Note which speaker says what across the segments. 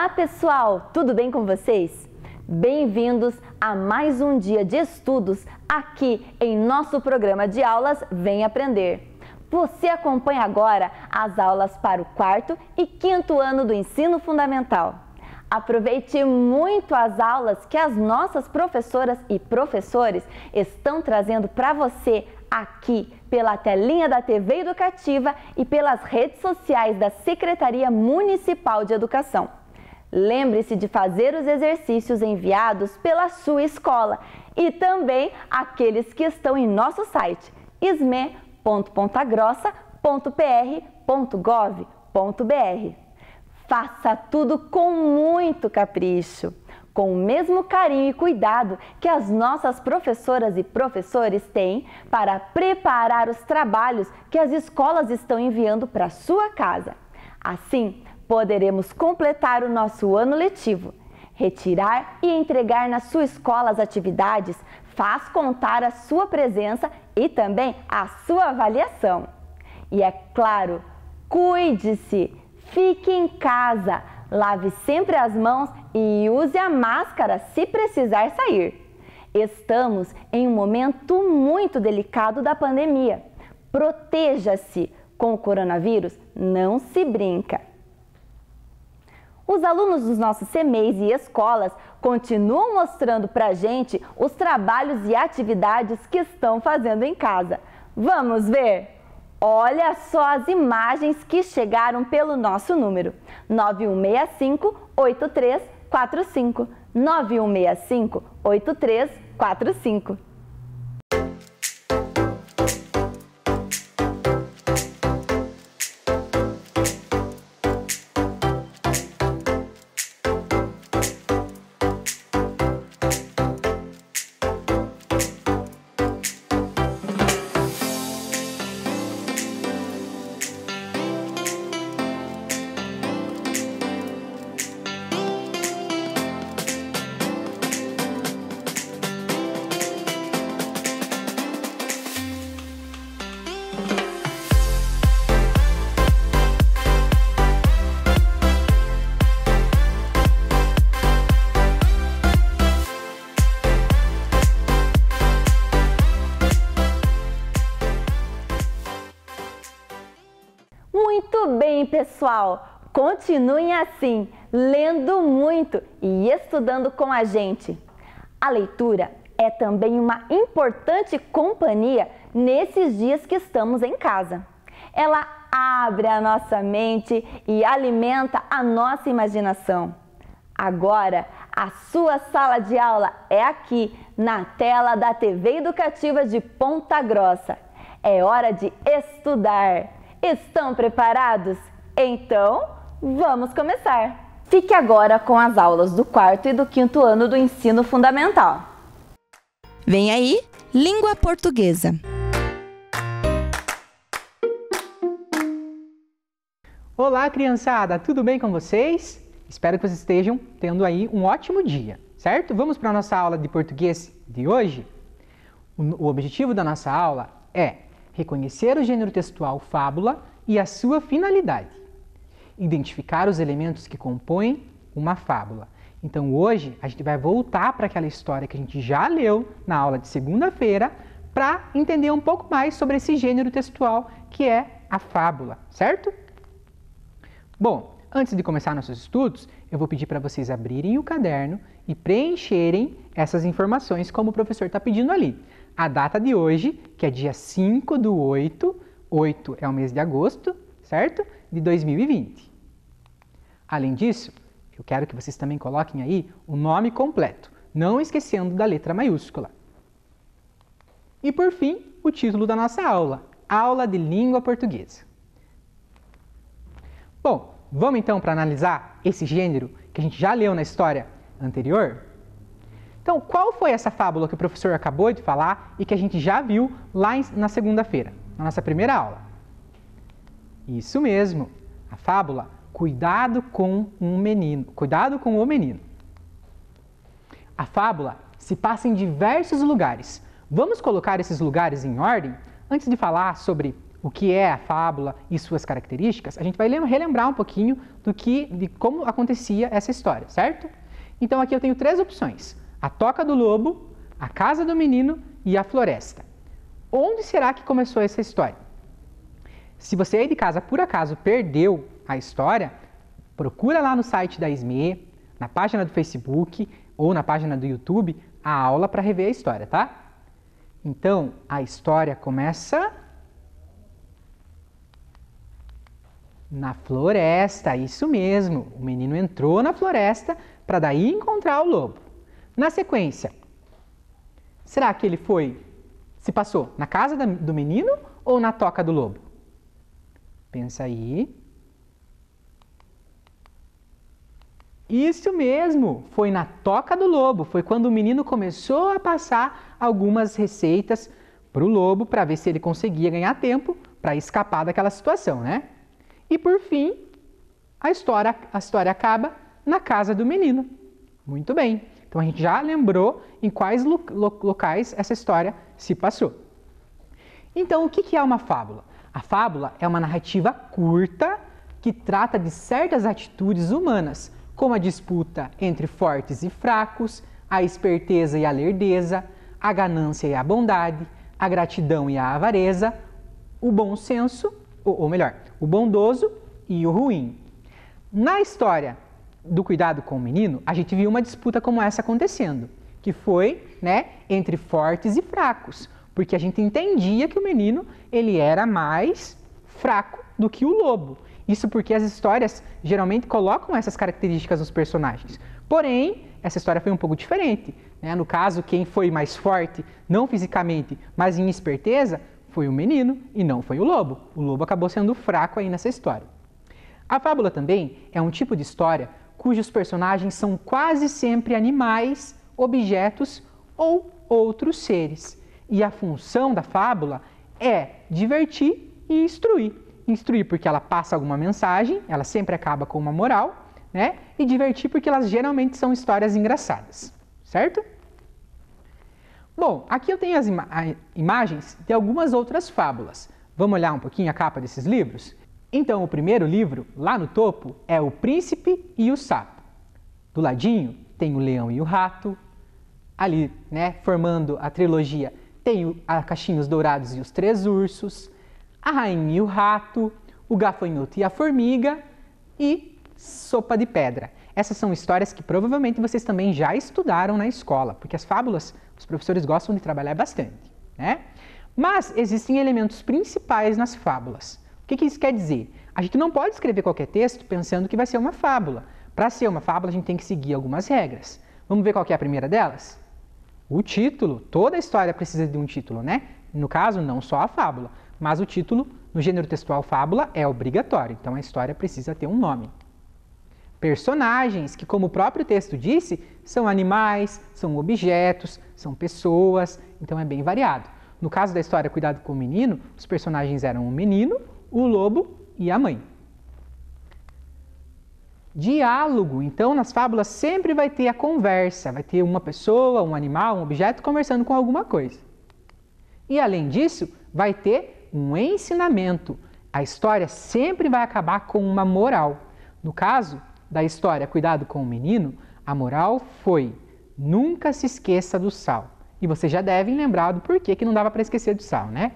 Speaker 1: Olá pessoal, tudo bem com vocês? Bem-vindos a mais um dia de estudos aqui em nosso programa de aulas Vem Aprender. Você acompanha agora as aulas para o 4º e 5º ano do ensino fundamental. Aproveite muito as aulas que as nossas professoras e professores estão trazendo para você aqui pela telinha da TV Educativa e pelas redes sociais da Secretaria Municipal de Educação. Lembre-se de fazer os exercícios enviados pela sua escola e também aqueles que estão em nosso site sme.pontagrossa.pr.gov.br. Faça tudo com muito capricho, com o mesmo carinho e cuidado que as nossas professoras e professores têm para preparar os trabalhos que as escolas estão enviando para a sua casa. Assim, poderemos completar o nosso ano letivo. Retirar e entregar na sua escola as atividades faz contar a sua presença e também a sua avaliação. E é claro, cuide-se, fique em casa, lave sempre as mãos e use a máscara se precisar sair. Estamos em um momento muito delicado da pandemia. Proteja-se, com o coronavírus não se brinca. Os alunos dos nossos CMEIs e escolas continuam mostrando para a gente os trabalhos e atividades que estão fazendo em casa. Vamos ver? Olha só as imagens que chegaram pelo nosso número 9165-8345. 9165-8345. Muito bem, pessoal! Continuem assim, lendo muito e estudando com a gente. A leitura é também uma importante companhia nesses dias que estamos em casa. Ela abre a nossa mente e alimenta a nossa imaginação. Agora, a sua sala de aula é aqui, na tela da TV Educativa de Ponta Grossa. É hora de estudar! Estão preparados? Então, vamos começar! Fique agora com as aulas do 4º e do 5º ano do ensino fundamental.
Speaker 2: Vem aí, língua portuguesa.
Speaker 3: Olá, criançada! Tudo bem com vocês? Espero que vocês estejam tendo aí um ótimo dia, certo? Vamos para a nossa aula de português de hoje? O objetivo da nossa aula é reconhecer o gênero textual fábula e a sua finalidade. Identificar os elementos que compõem uma fábula. Então hoje a gente vai voltar para aquela história que a gente já leu na aula de segunda-feira para entender um pouco mais sobre esse gênero textual que é a fábula, certo? Bom, antes de começar nossos estudos, eu vou pedir para vocês abrirem o caderno e preencherem essas informações como o professor está pedindo ali. A data de hoje, que é dia 5/8, 8 é o mês de agosto, certo? De 2020. Além disso, eu quero que vocês também coloquem aí o nome completo, não esquecendo da letra maiúscula. E por fim, o título da nossa aula, Aula de Língua Portuguesa. Bom, vamos então para analisar esse gênero que a gente já leu na história anterior? Então, qual foi essa fábula que o professor acabou de falar e que a gente já viu lá na segunda-feira, na nossa primeira aula? Isso mesmo, a fábula Cuidado com o Menino. A fábula se passa em diversos lugares. Vamos colocar esses lugares em ordem antes de falar sobre o que é a fábula e suas características, a gente vai relembrar um pouquinho de como acontecia essa história, certo? Então aqui eu tenho 3 opções: a toca do lobo, a casa do menino e a floresta. Onde será que começou essa história? Se você aí de casa por acaso perdeu a história, procura lá no site da SME, na página do Facebook ou na página do YouTube, a aula para rever a história, tá? Então, a história começa na floresta, isso mesmo. O menino entrou na floresta para daí encontrar o lobo. Na sequência, será que ele se passou na casa do menino ou na toca do lobo? Pensa aí. Isso mesmo, foi na toca do lobo, foi quando o menino começou a passar algumas receitas para o lobo para ver se ele conseguia ganhar tempo para escapar daquela situação, né? E por fim, a história acaba na casa do menino. Muito bem, então a gente já lembrou em quais locais essa história se passou. Então, o que é uma fábula? A fábula é uma narrativa curta que trata de certas atitudes humanas, como a disputa entre fortes e fracos, a esperteza e a lerdeza, a ganância e a bondade, a gratidão e a avareza, o bom senso, ou melhor, o bondoso e o ruim. Na história do Cuidado com o Menino, a gente viu uma disputa como essa acontecendo, que foi, entre fortes e fracos, porque a gente entendia que o menino ele era mais fraco do que o lobo. Isso porque as histórias geralmente colocam essas características nos personagens. Porém, essa história foi um pouco diferente, né? No caso, quem foi mais forte, não fisicamente, mas em esperteza, foi o menino e não foi o lobo. O lobo acabou sendo fraco aí nessa história. A fábula também é um tipo de história cujos personagens são quase sempre animais, objetos ou outros seres. E a função da fábula é divertir e instruir. Instruir porque ela passa alguma mensagem, ela sempre acaba com uma moral, né? E divertir porque elas geralmente são histórias engraçadas, certo? Bom, aqui eu tenho as imagens de algumas outras fábulas. Vamos olhar um pouquinho a capa desses livros? Então, o primeiro livro, lá no topo, é O Príncipe e o Sapo. Do ladinho tem o Leão e o Rato. Ali, formando a trilogia, tem a Cachinhos Dourados e os Três Ursos, A Rainha e o Rato, O Gafanhoto e a Formiga e Sopa de Pedra. Essas são histórias que provavelmente vocês também já estudaram na escola, porque as fábulas os professores gostam de trabalhar bastante, né? Mas existem elementos principais nas fábulas. O que isso quer dizer? A gente não pode escrever qualquer texto pensando que vai ser uma fábula. Para ser uma fábula, a gente tem que seguir algumas regras. Vamos ver qual que é a primeira delas? O título. Toda história precisa de um título, né? No caso, não só a fábula, mas o título, no gênero textual fábula, é obrigatório. Então, a história precisa ter um nome. Personagens, que como o próprio texto disse, são animais, são objetos, são pessoas, então é bem variado. No caso da história Cuidado com o Menino, os personagens eram o menino, o lobo e a mãe. Diálogo, então nas fábulas sempre vai ter a conversa, vai ter uma pessoa, um animal, um objeto conversando com alguma coisa. E além disso, vai ter um ensinamento. A história sempre vai acabar com uma moral. No caso da história Cuidado com o Menino, a moral foi: nunca se esqueça do sal. E vocês já devem lembrar do porquê que não dava para esquecer do sal, né?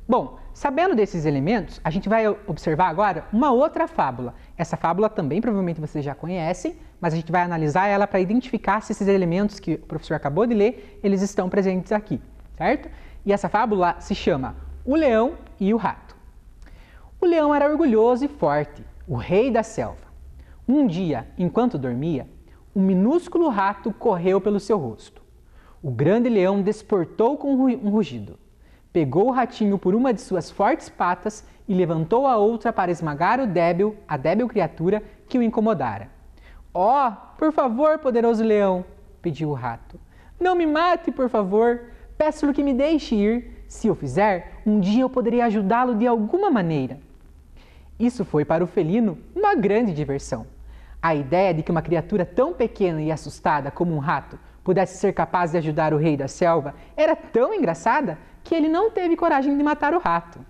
Speaker 3: Bom, sabendo desses elementos, a gente vai observar agora uma outra fábula. Essa fábula também provavelmente vocês já conhecem, mas a gente vai analisar ela para identificar se esses elementos que o professor acabou de ler, eles estão presentes aqui, certo? E essa fábula se chama O Leão e o Rato. O leão era orgulhoso e forte, o rei da selva. Um dia, enquanto dormia, um minúsculo rato correu pelo seu rosto. O grande leão desportou com um rugido. Pegou o ratinho por uma de suas fortes patas e levantou a outra para esmagar a débil criatura que o incomodara. "Oh, por favor, poderoso leão", pediu o rato. "Não me mate, por favor. Peço-lhe que me deixe ir. Se o fizer, um dia eu poderei ajudá-lo de alguma maneira." Isso foi para o felino uma grande diversão. A ideia de que uma criatura tão pequena e assustada como um rato pudesse ser capaz de ajudar o rei da selva era tão engraçada que ele não teve coragem de matar o rato.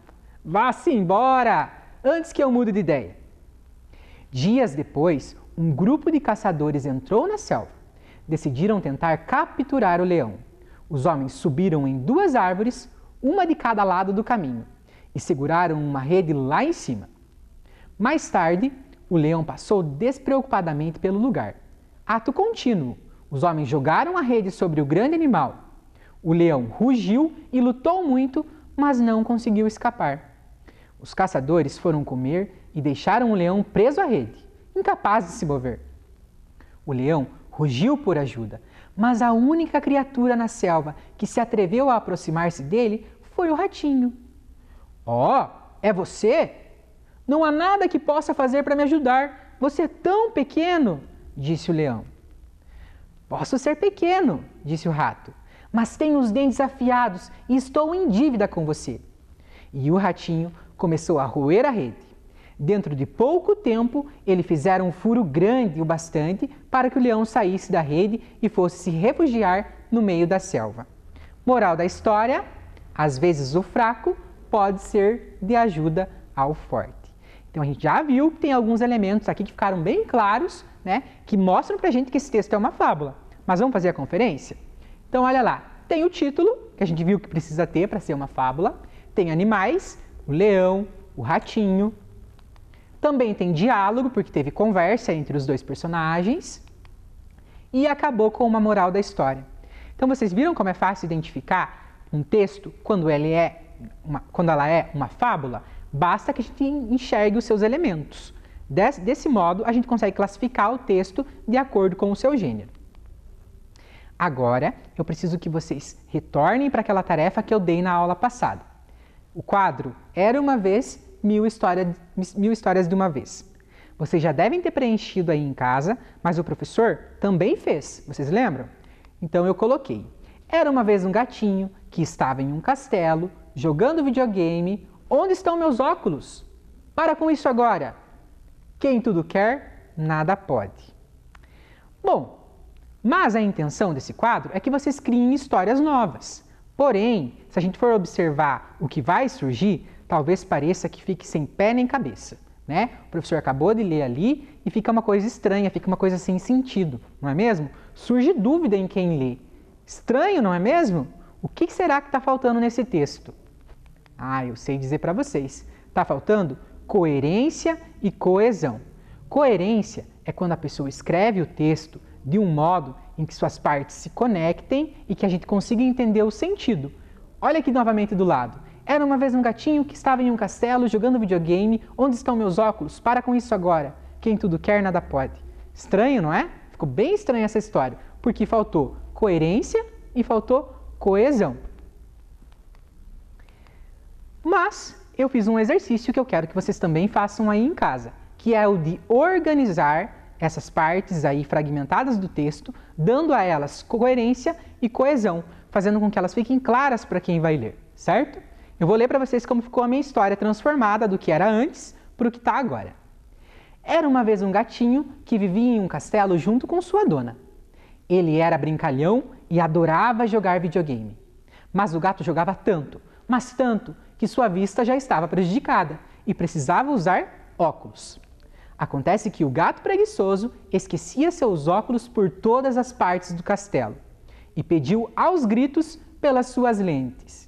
Speaker 3: Vá-se embora, antes que eu mude de ideia. Dias depois, um grupo de caçadores entrou na selva. Decidiram tentar capturar o leão. Os homens subiram em 2 árvores, uma de cada lado do caminho, e seguraram uma rede lá em cima. Mais tarde, o leão passou despreocupadamente pelo lugar. Ato contínuo. Os homens jogaram a rede sobre o grande animal. O leão rugiu e lutou muito, mas não conseguiu escapar. Os caçadores foram comer e deixaram o leão preso à rede, incapaz de se mover. O leão rugiu por ajuda, mas a única criatura na selva que se atreveu a aproximar-se dele foi o ratinho. "Oh, é você? Não há nada que possa fazer para me ajudar. Você é tão pequeno", disse o leão. "Posso ser pequeno", disse o rato, "mas tenho os dentes afiados e estou em dívida com você." E o ratinho começou a roer a rede. Dentro de pouco tempo, eles fizeram um furo grande o bastante para que o leão saísse da rede e fosse se refugiar no meio da selva. Moral da história: às vezes o fraco pode ser de ajuda ao forte. Então a gente já viu que tem alguns elementos aqui que ficaram bem claros, né, que mostram pra gente que esse texto é uma fábula. Mas vamos fazer a conferência? Então olha lá, tem o título, que a gente viu que precisa ter para ser uma fábula, tem animais, o leão, o ratinho. Também tem diálogo, porque teve conversa entre os 2 personagens. E acabou com uma moral da história. Então vocês viram como é fácil identificar um texto quando ela é uma fábula? Basta que a gente enxergue os seus elementos. Desse modo, a gente consegue classificar o texto de acordo com o seu gênero. Agora, eu preciso que vocês retornem para aquela tarefa que eu dei na aula passada. O quadro Era uma vez, 1000 histórias de uma vez. Vocês já devem ter preenchido aí em casa, mas o professor também fez, vocês lembram? Então eu coloquei: era uma vez um gatinho que estava em um castelo, jogando videogame. Onde estão meus óculos? Para com isso agora! Quem tudo quer, nada pode. Bom, mas a intenção desse quadro é que vocês criem histórias novas. Porém, se a gente for observar o que vai surgir, talvez pareça que fique sem pé nem cabeça, né? O professor acabou de ler ali e fica uma coisa estranha, fica uma coisa sem sentido, não é mesmo? Surge dúvida em quem lê. Estranho, não é mesmo? O que será que está faltando nesse texto? Eu sei dizer para vocês. Está faltando coerência e coesão. Coerência é quando a pessoa escreve o texto de um modo em que suas partes se conectem e que a gente consiga entender o sentido. Olha aqui novamente do lado. Era uma vez um gatinho que estava em um castelo jogando videogame. Onde estão meus óculos? Para com isso agora. Quem tudo quer, nada pode. Estranho, não é? Ficou bem estranha essa história, porque faltou coerência e faltou coesão. Mas eu fiz um exercício que eu quero que vocês também façam aí em casa, que é o de organizar essas partes aí fragmentadas do texto, dando a elas coerência e coesão, fazendo com que elas fiquem claras para quem vai ler, certo? Eu vou ler para vocês como ficou a minha história transformada do que era antes para o que está agora. Era uma vez um gatinho que vivia em um castelo junto com sua dona. Ele era brincalhão e adorava jogar videogame. Mas o gato jogava tanto, mas tanto, que sua vista já estava prejudicada e precisava usar óculos. Acontece que o gato preguiçoso esquecia seus óculos por todas as partes do castelo e pediu aos gritos pelas suas lentes.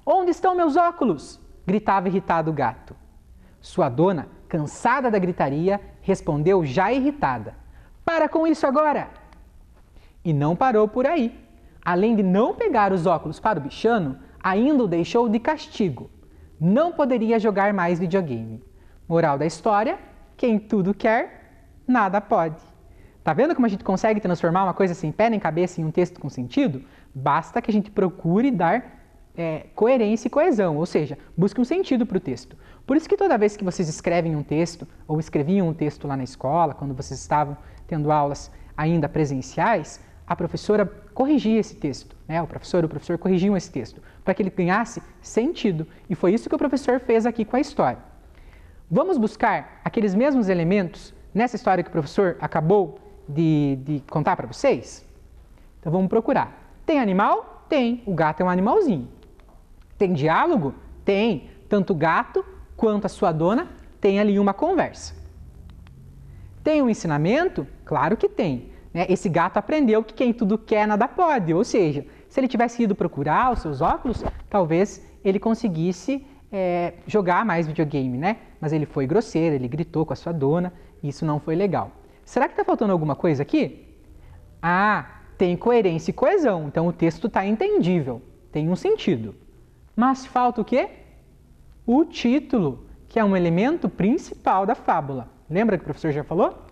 Speaker 3: "Onde estão meus óculos?" gritava irritado o gato. Sua dona, cansada da gritaria, respondeu já irritada: "Para com isso agora!" E não parou por aí. Além de não pegar os óculos para o bichano, ainda o deixou de castigo. Não poderia jogar mais videogame. Moral da história: quem tudo quer, nada pode. Tá vendo como a gente consegue transformar uma coisa sem pé nem cabeça em um texto com sentido? Basta que a gente procure dar coerência e coesão, ou seja, busque um sentido para o texto. Por isso que toda vez que vocês escrevem um texto, ou escreviam um texto lá na escola, quando vocês estavam tendo aulas ainda presenciais, a professora corrigia esse texto, né? O professor corrigiam esse texto, para que ele ganhasse sentido. E foi isso que o professor fez aqui com a história. Vamos buscar aqueles mesmos elementos nessa história que o professor acabou de contar para vocês? Então vamos procurar. Tem animal? Tem. O gato é um animalzinho. Tem diálogo? Tem. tanto o gato quanto a sua dona têm ali uma conversa. Tem um ensinamento? Claro que tem. Né? Esse gato aprendeu que quem tudo quer, nada pode. Ou seja, se ele tivesse ido procurar os seus óculos, talvez ele conseguisse jogar mais videogame, né? Mas ele foi grosseiro, ele gritou com a sua dona, e isso não foi legal. Será que está faltando alguma coisa aqui? Ah, tem coerência e coesão, então o texto está entendível, tem um sentido. Mas falta o quê? O título, que é um elemento principal da fábula. Lembra que o professor já falou?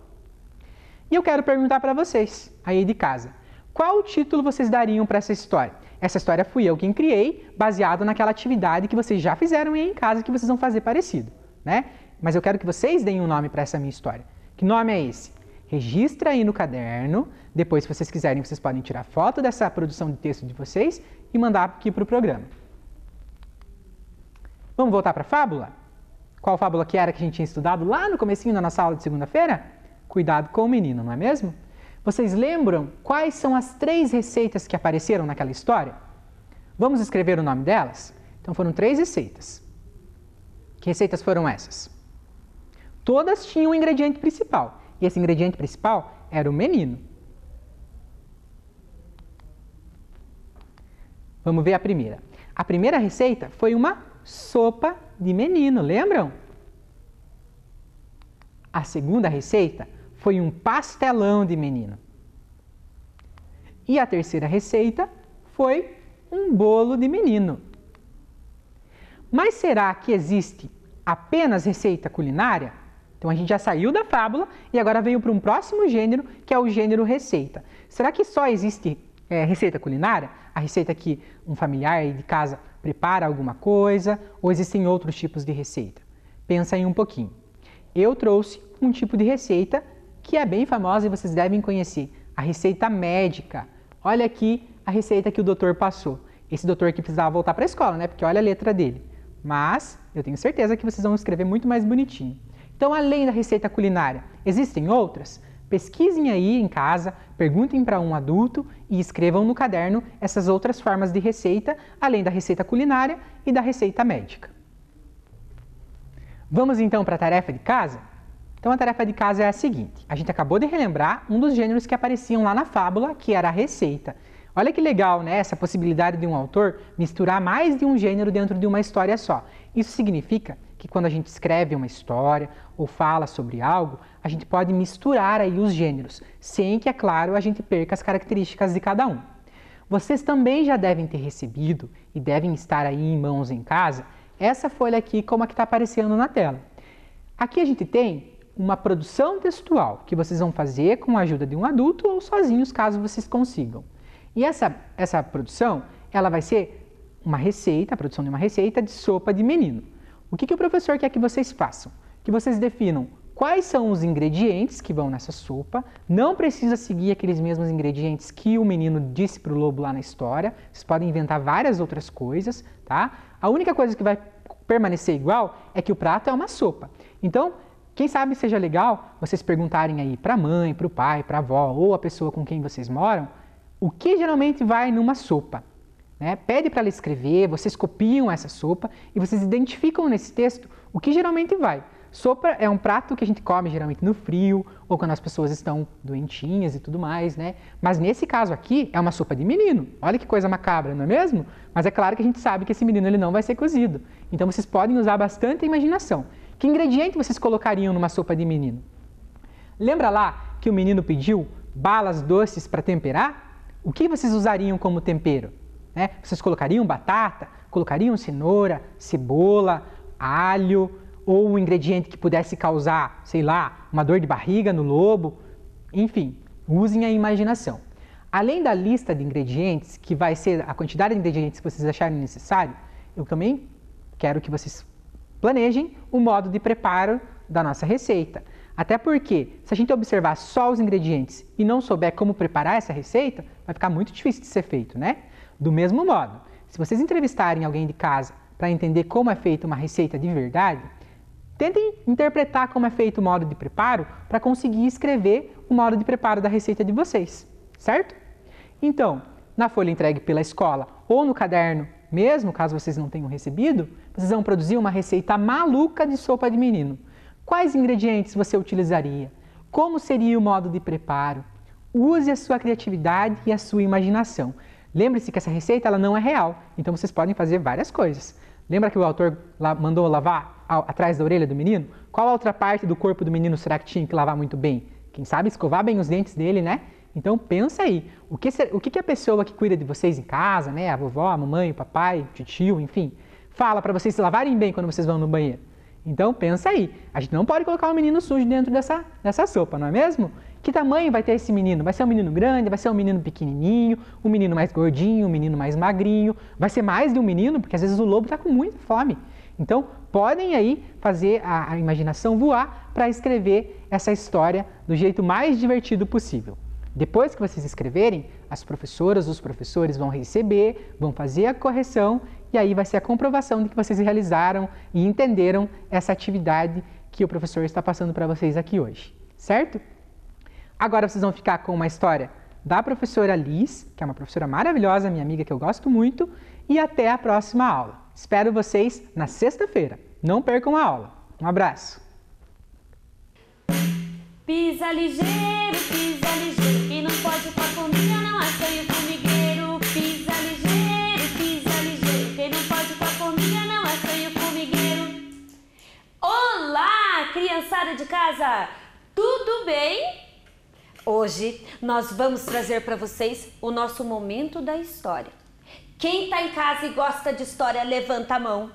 Speaker 3: E eu quero perguntar para vocês, aí de casa, qual título vocês dariam para essa história? Essa história fui eu quem criei, baseado naquela atividade que vocês já fizeram aí em casa, que vocês vão fazer parecido, né? Mas eu quero que vocês deem um nome para essa minha história. Que nome é esse? Registra aí no caderno, depois se vocês quiserem, vocês podem tirar foto dessa produção de texto de vocês e mandar aqui para o programa. Vamos voltar para a fábula? Qual fábula que era que a gente tinha estudado lá no comecinho da nossa aula de segunda-feira? Cuidado com o menino, não é mesmo? Vocês lembram quais são as 3 receitas que apareceram naquela história? Vamos escrever o nome delas? Então foram 3 receitas. Que receitas foram essas? Todas tinham um ingrediente principal. E esse ingrediente principal era o menino. Vamos ver a primeira. A primeira receita foi uma sopa de menino, lembram? A segunda receita foi um pastelão de menino. E a terceira receita foi um bolo de menino. Mas será que existe apenas receita culinária? Então a gente já saiu da fábula e agora veio para um próximo gênero, que é o gênero receita. Será que só existe receita culinária? A receita que um familiar aí de casa prepara alguma coisa, ou existem outros tipos de receita? Pensa aí um pouquinho. Eu trouxe um tipo de receita que é bem famosa e vocês devem conhecer, a receita médica. Olha aqui a receita que o doutor passou. Esse doutor aqui precisava voltar para a escola, né? Porque olha a letra dele. Mas eu tenho certeza que vocês vão escrever muito mais bonitinho. Então, além da receita culinária, existem outras? Pesquisem aí em casa, perguntem para um adulto e escrevam no caderno essas outras formas de receita, além da receita culinária e da receita médica. Vamos então para a tarefa de casa? Então a tarefa de casa é a seguinte, a gente acabou de relembrar um dos gêneros que apareciam lá na fábula, que era a receita. Olha que legal, né? Essa possibilidade de um autor misturar mais de um gênero dentro de uma história só. Isso significa que quando a gente escreve uma história ou fala sobre algo, a gente pode misturar aí os gêneros, sem que, é claro, a gente perca as características de cada um. Vocês também já devem ter recebido e devem estar aí em mãos em casa, essa folha aqui como a que está aparecendo na tela. Aqui a gente tem uma produção textual que vocês vão fazer com a ajuda de um adulto ou sozinhos, caso vocês consigam. E essa produção, ela vai ser uma receita, a produção de uma receita de sopa de menino. O que o professor quer que vocês façam? Que vocês definam quais são os ingredientes que vão nessa sopa. Não precisa seguir aqueles mesmos ingredientes que o menino disse para o lobo lá na história. Vocês podem inventar várias outras coisas, tá? A única coisa que vai permanecer igual é que o prato é uma sopa. Então, quem sabe seja legal vocês perguntarem aí para a mãe, para o pai, para a avó ou a pessoa com quem vocês moram, o que geralmente vai numa sopa. Né? Pede para ela escrever, vocês copiam essa sopa e vocês identificam nesse texto o que geralmente vai. Sopa é um prato que a gente come geralmente no frio ou quando as pessoas estão doentinhas e tudo mais, né? Mas nesse caso aqui é uma sopa de menino. Olha que coisa macabra, não é mesmo? Mas é claro que a gente sabe que esse menino ele não vai ser cozido. Então vocês podem usar bastante a imaginação. Que ingrediente vocês colocariam numa sopa de menino? Lembra lá que o menino pediu balas doces para temperar? O que vocês usariam como tempero? Né? Vocês colocariam batata, colocariam cenoura, cebola, alho, ou um ingrediente que pudesse causar, sei lá, uma dor de barriga no lobo. Enfim, usem a imaginação. Além da lista de ingredientes, que vai ser a quantidade de ingredientes que vocês acharem necessário, eu também quero que vocês planejem o modo de preparo da nossa receita. Até porque, se a gente observar só os ingredientes e não souber como preparar essa receita, vai ficar muito difícil de ser feito, né? Do mesmo modo, se vocês entrevistarem alguém de casa para entender como é feita uma receita de verdade, tentem interpretar como é feito o modo de preparo para conseguir escrever o modo de preparo da receita de vocês, certo? Então, na folha entregue pela escola ou no caderno mesmo caso vocês não tenham recebido, vocês vão produzir uma receita maluca de sopa de menino. Quais ingredientes você utilizaria? Como seria o modo de preparo? Use a sua criatividade e a sua imaginação. Lembre-se que essa receita ela não é real, então vocês podem fazer várias coisas. Lembra que o autor mandou lavar atrás da orelha do menino? Qual a outra parte do corpo do menino será que tinha que lavar muito bem? Quem sabe escovar bem os dentes dele, né? Então pensa aí, o que a pessoa que cuida de vocês em casa, né? A vovó, a mamãe, o papai, o tio, enfim, fala para vocês se lavarem bem quando vocês vão no banheiro? Então pensa aí, a gente não pode colocar um menino sujo dentro dessa sopa, não é mesmo? Que tamanho vai ter esse menino? Vai ser um menino grande, vai ser um menino pequenininho, um menino mais gordinho, um menino mais magrinho, vai ser mais de um menino, porque às vezes o lobo está com muita fome. Então podem aí fazer a imaginação voar para escrever essa história do jeito mais divertido possível. Depois que vocês escreverem, as professoras, os professores vão receber, vão fazer a correção e aí vai ser a comprovação de que vocês realizaram e entenderam essa atividade que o professor está passando para vocês aqui hoje, certo? Agora vocês vão ficar com uma história da professora Liz, que é uma professora maravilhosa, minha amiga que eu gosto muito, e até a próxima aula. Espero vocês na sexta-feira. Não percam a aula. Um abraço!
Speaker 4: Pisa ligeiro, quem não pode com a formiga não assanha o formigueiro. Pisa ligeiro, quem não pode com a formiga não assanha o formigueiro. Olá, criançada de casa, tudo bem? Hoje nós vamos trazer para vocês o nosso momento da história. Quem está em casa e gosta de história, levanta a mão.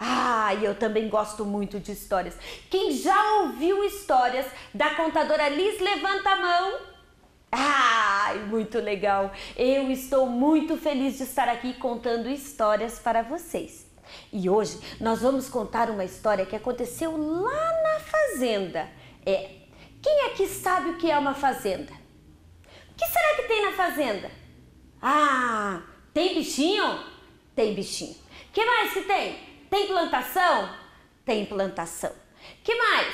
Speaker 4: Ah, eu também gosto muito de histórias. Quem já ouviu histórias da contadora Liz, levanta a mão. Ah, muito legal. Eu estou muito feliz de estar aqui contando histórias para vocês. E hoje nós vamos contar uma história que aconteceu lá na fazenda. Quem aqui sabe o que é uma fazenda? O que será que tem na fazenda? Ah, tem bichinho? Tem bichinho. O que mais que tem? Tem plantação? Tem plantação. Que mais?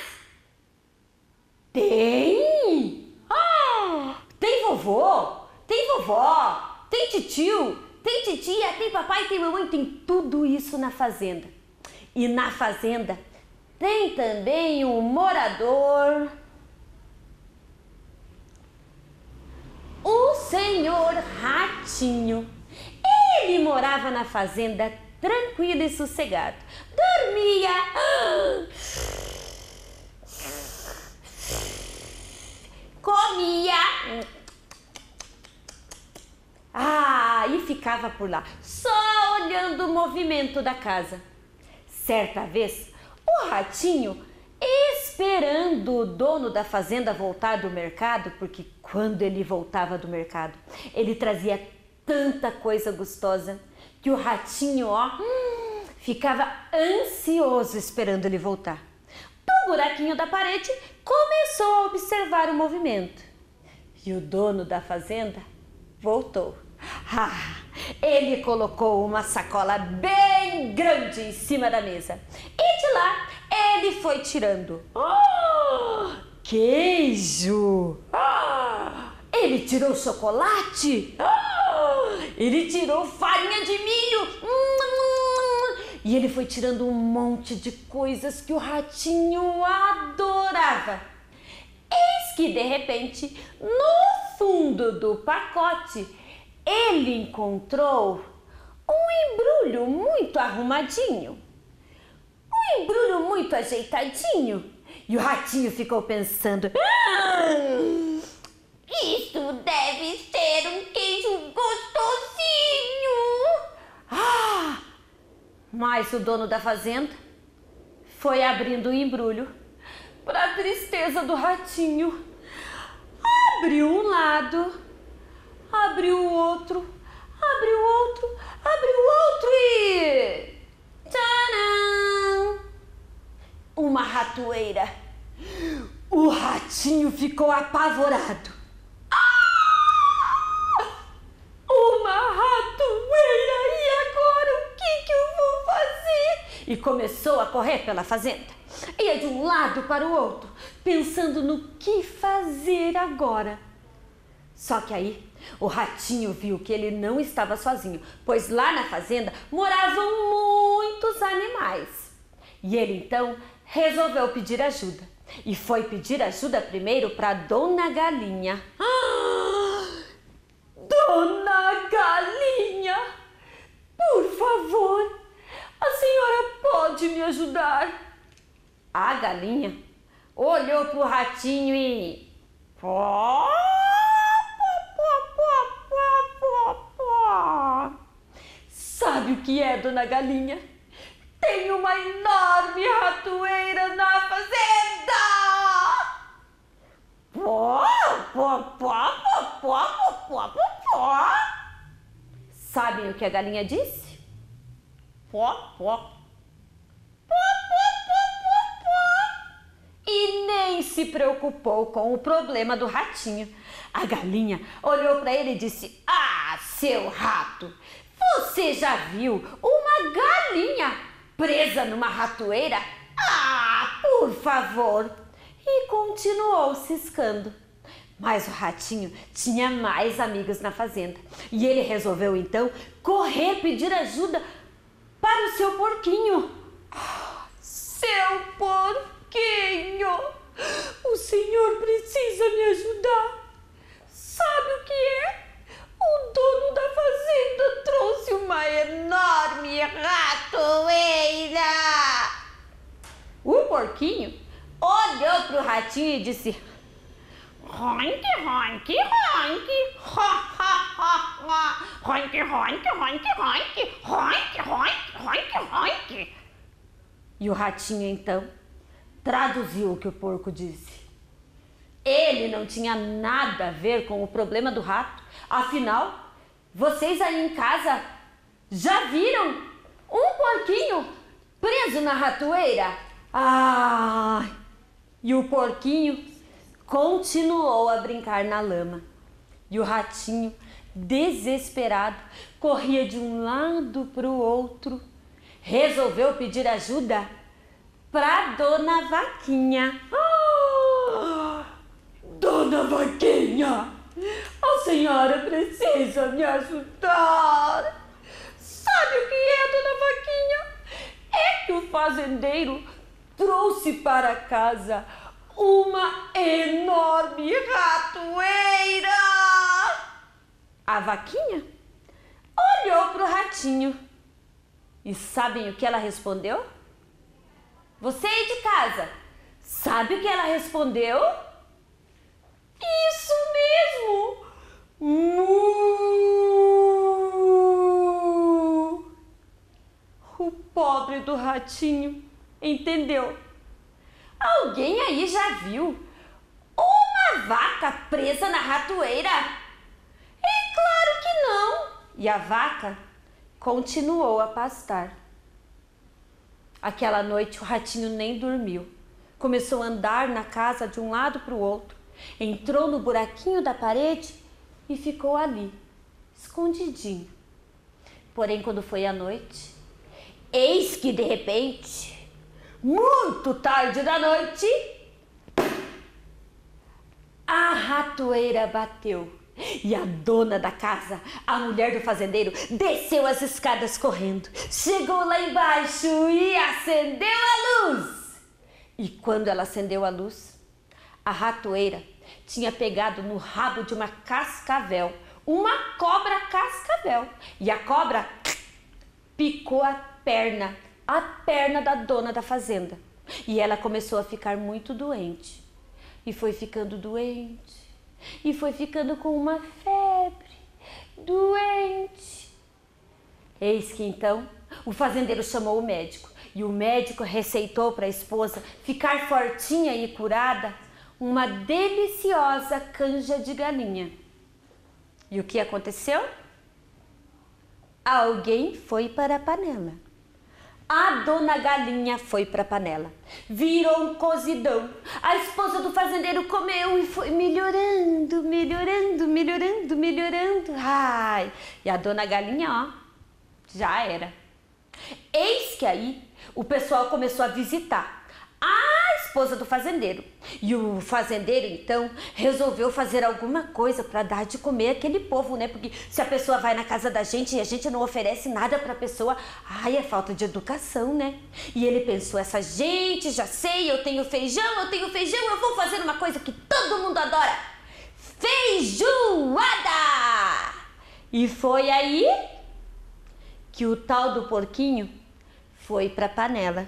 Speaker 4: Tem! Ah, tem vovô? Tem vovó? Tem titio? Tem titia? Tem papai? Tem mamãe? Tem tudo isso na fazenda. E na fazenda tem também um morador, o senhor Ratinho. Ele morava na fazenda tranquilo e sossegado. Dormia, comia, e ficava por lá, só olhando o movimento da casa. Certa vez, o Ratinho, esperando o dono da fazenda voltar do mercado, porque quando ele voltava do mercado, ele trazia tanta coisa gostosa que o Ratinho, ficava ansioso esperando ele voltar. Do buraquinho da parede, começou a observar o movimento. E o dono da fazenda voltou. Ele colocou uma sacola bem grande em cima da mesa. E de lá, ele foi tirando queijo. Ele tirou chocolate. Ele tirou farinha de milho. E ele foi tirando um monte de coisas que o Ratinho adorava. Eis que, de repente, no fundo do pacote, ele encontrou um embrulho muito arrumadinho. Um embrulho muito ajeitadinho. E o Ratinho ficou pensando: isso deve ser um queijo gostosinho. Mas o dono da fazenda foi abrindo o embrulho. Para a tristeza do Ratinho, abriu um lado, abriu o outro, abriu o outro, abriu o outro e... tcharam! Uma ratoeira. O Ratinho ficou apavorado. Uma ratoeira! E agora o que eu vou fazer? E começou a correr pela fazenda. Ia de um lado para o outro, pensando no que fazer agora. Só que aí O ratinho viu que ele não estava sozinho, pois lá na fazenda moravam muitos animais. E ele então resolveu pedir ajuda. E foi pedir ajuda primeiro para Dona Galinha. Dona Galinha, por favor, a senhora pode me ajudar? A galinha olhou para o ratinho e... Sabe o que é, Dona Galinha? Tem uma enorme ratoeira na fazenda! Sabem o que a galinha disse? E nem se preocupou com o problema do ratinho. A galinha olhou para ele e disse: Ah, seu rato, você já viu uma galinha presa numa ratoeira? Ah, por favor! E continuou ciscando. Mas o ratinho tinha mais amigos na fazenda e ele resolveu então correr pedir ajuda para o seu porquinho. Seu porquinho, o senhor precisa me ajudar. Sabe o que é? O dono da fazenda trouxe uma enorme ratoeira. O porquinho olhou para o ratinho e disse: Ronque, ronque, ronque, ha, ha, ha, ha. Ronque, ronque, ronque, ronque, ronque, ronque, ronque, ronque. E o ratinho então traduziu o que o porco disse. Ele não tinha nada a ver com o problema do rato. Afinal, vocês aí em casa já viram um porquinho preso na ratoeira? Ah! E o porquinho continuou a brincar na lama. E o ratinho, desesperado, corria de um lado para o outro. Resolveu pedir ajuda para Dona Vaquinha. Dona Vaquinha, a senhora precisa me ajudar. Sabe o que é, Dona Vaquinha? É que o fazendeiro trouxe para casa uma enorme ratoeira. A vaquinha olhou para o ratinho. E sabem o que ela respondeu? Você aí de casa, sabe o que ela respondeu? Isso mesmo! Mu! O pobre do ratinho entendeu. Alguém aí já viu uma vaca presa na ratoeira? É claro que não! E a vaca continuou a pastar. Aquela noite o ratinho nem dormiu. Começou a andar na casa de um lado para o outro. Entrou no buraquinho da parede e ficou ali, escondidinho. Porém, quando foi à noite, eis que de repente, muito tarde da noite, a ratoeira bateu. E a dona da casa, a mulher do fazendeiro, desceu as escadas correndo. Chegou lá embaixo e acendeu a luz. E quando ela acendeu a luz, a ratoeira tinha pegado no rabo de uma cascavel, uma cobra cascavel. E a cobra picou a perna da dona da fazenda. E ela começou a ficar muito doente. E foi ficando doente. E foi ficando com uma febre, doente. Eis que então o fazendeiro chamou o médico. E o médico receitou para a esposa ficar fortinha e curada uma deliciosa canja de galinha. E o que aconteceu? Alguém foi para a panela. A dona Galinha foi para a panela. Virou um cozidão. A esposa do fazendeiro comeu e foi melhorando, melhorando, melhorando, melhorando. Ai, e a dona Galinha, ó, já era. Eis que aí o pessoal começou a visitar. A esposa do fazendeiro. E o fazendeiro, então, resolveu fazer alguma coisa para dar de comer aquele povo, né? Porque se a pessoa vai na casa da gente e a gente não oferece nada para a pessoa, ai, é falta de educação, né? E ele pensou, essa gente, já sei, eu tenho feijão, eu vou fazer uma coisa que todo mundo adora. Feijoada! E foi aí que o tal do porquinho foi para a panela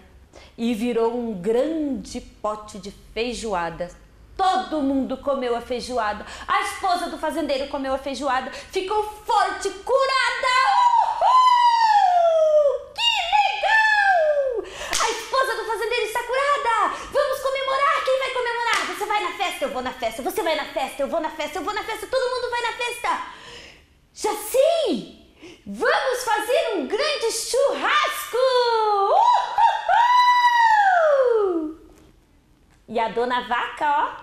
Speaker 4: e virou um grande pote de feijoada. Todo mundo comeu a feijoada. A esposa do fazendeiro comeu a feijoada, ficou forte, curada. Uhul! Que legal! A esposa do fazendeiro está curada. Vamos comemorar. Quem vai comemorar? Você vai na festa, eu vou na festa. Você vai na festa, eu vou na festa, eu vou na festa. Todo mundo vai na festa. Já sei! Vamos fazer um grande churrasco! Uhul! E a dona Vaca, ó,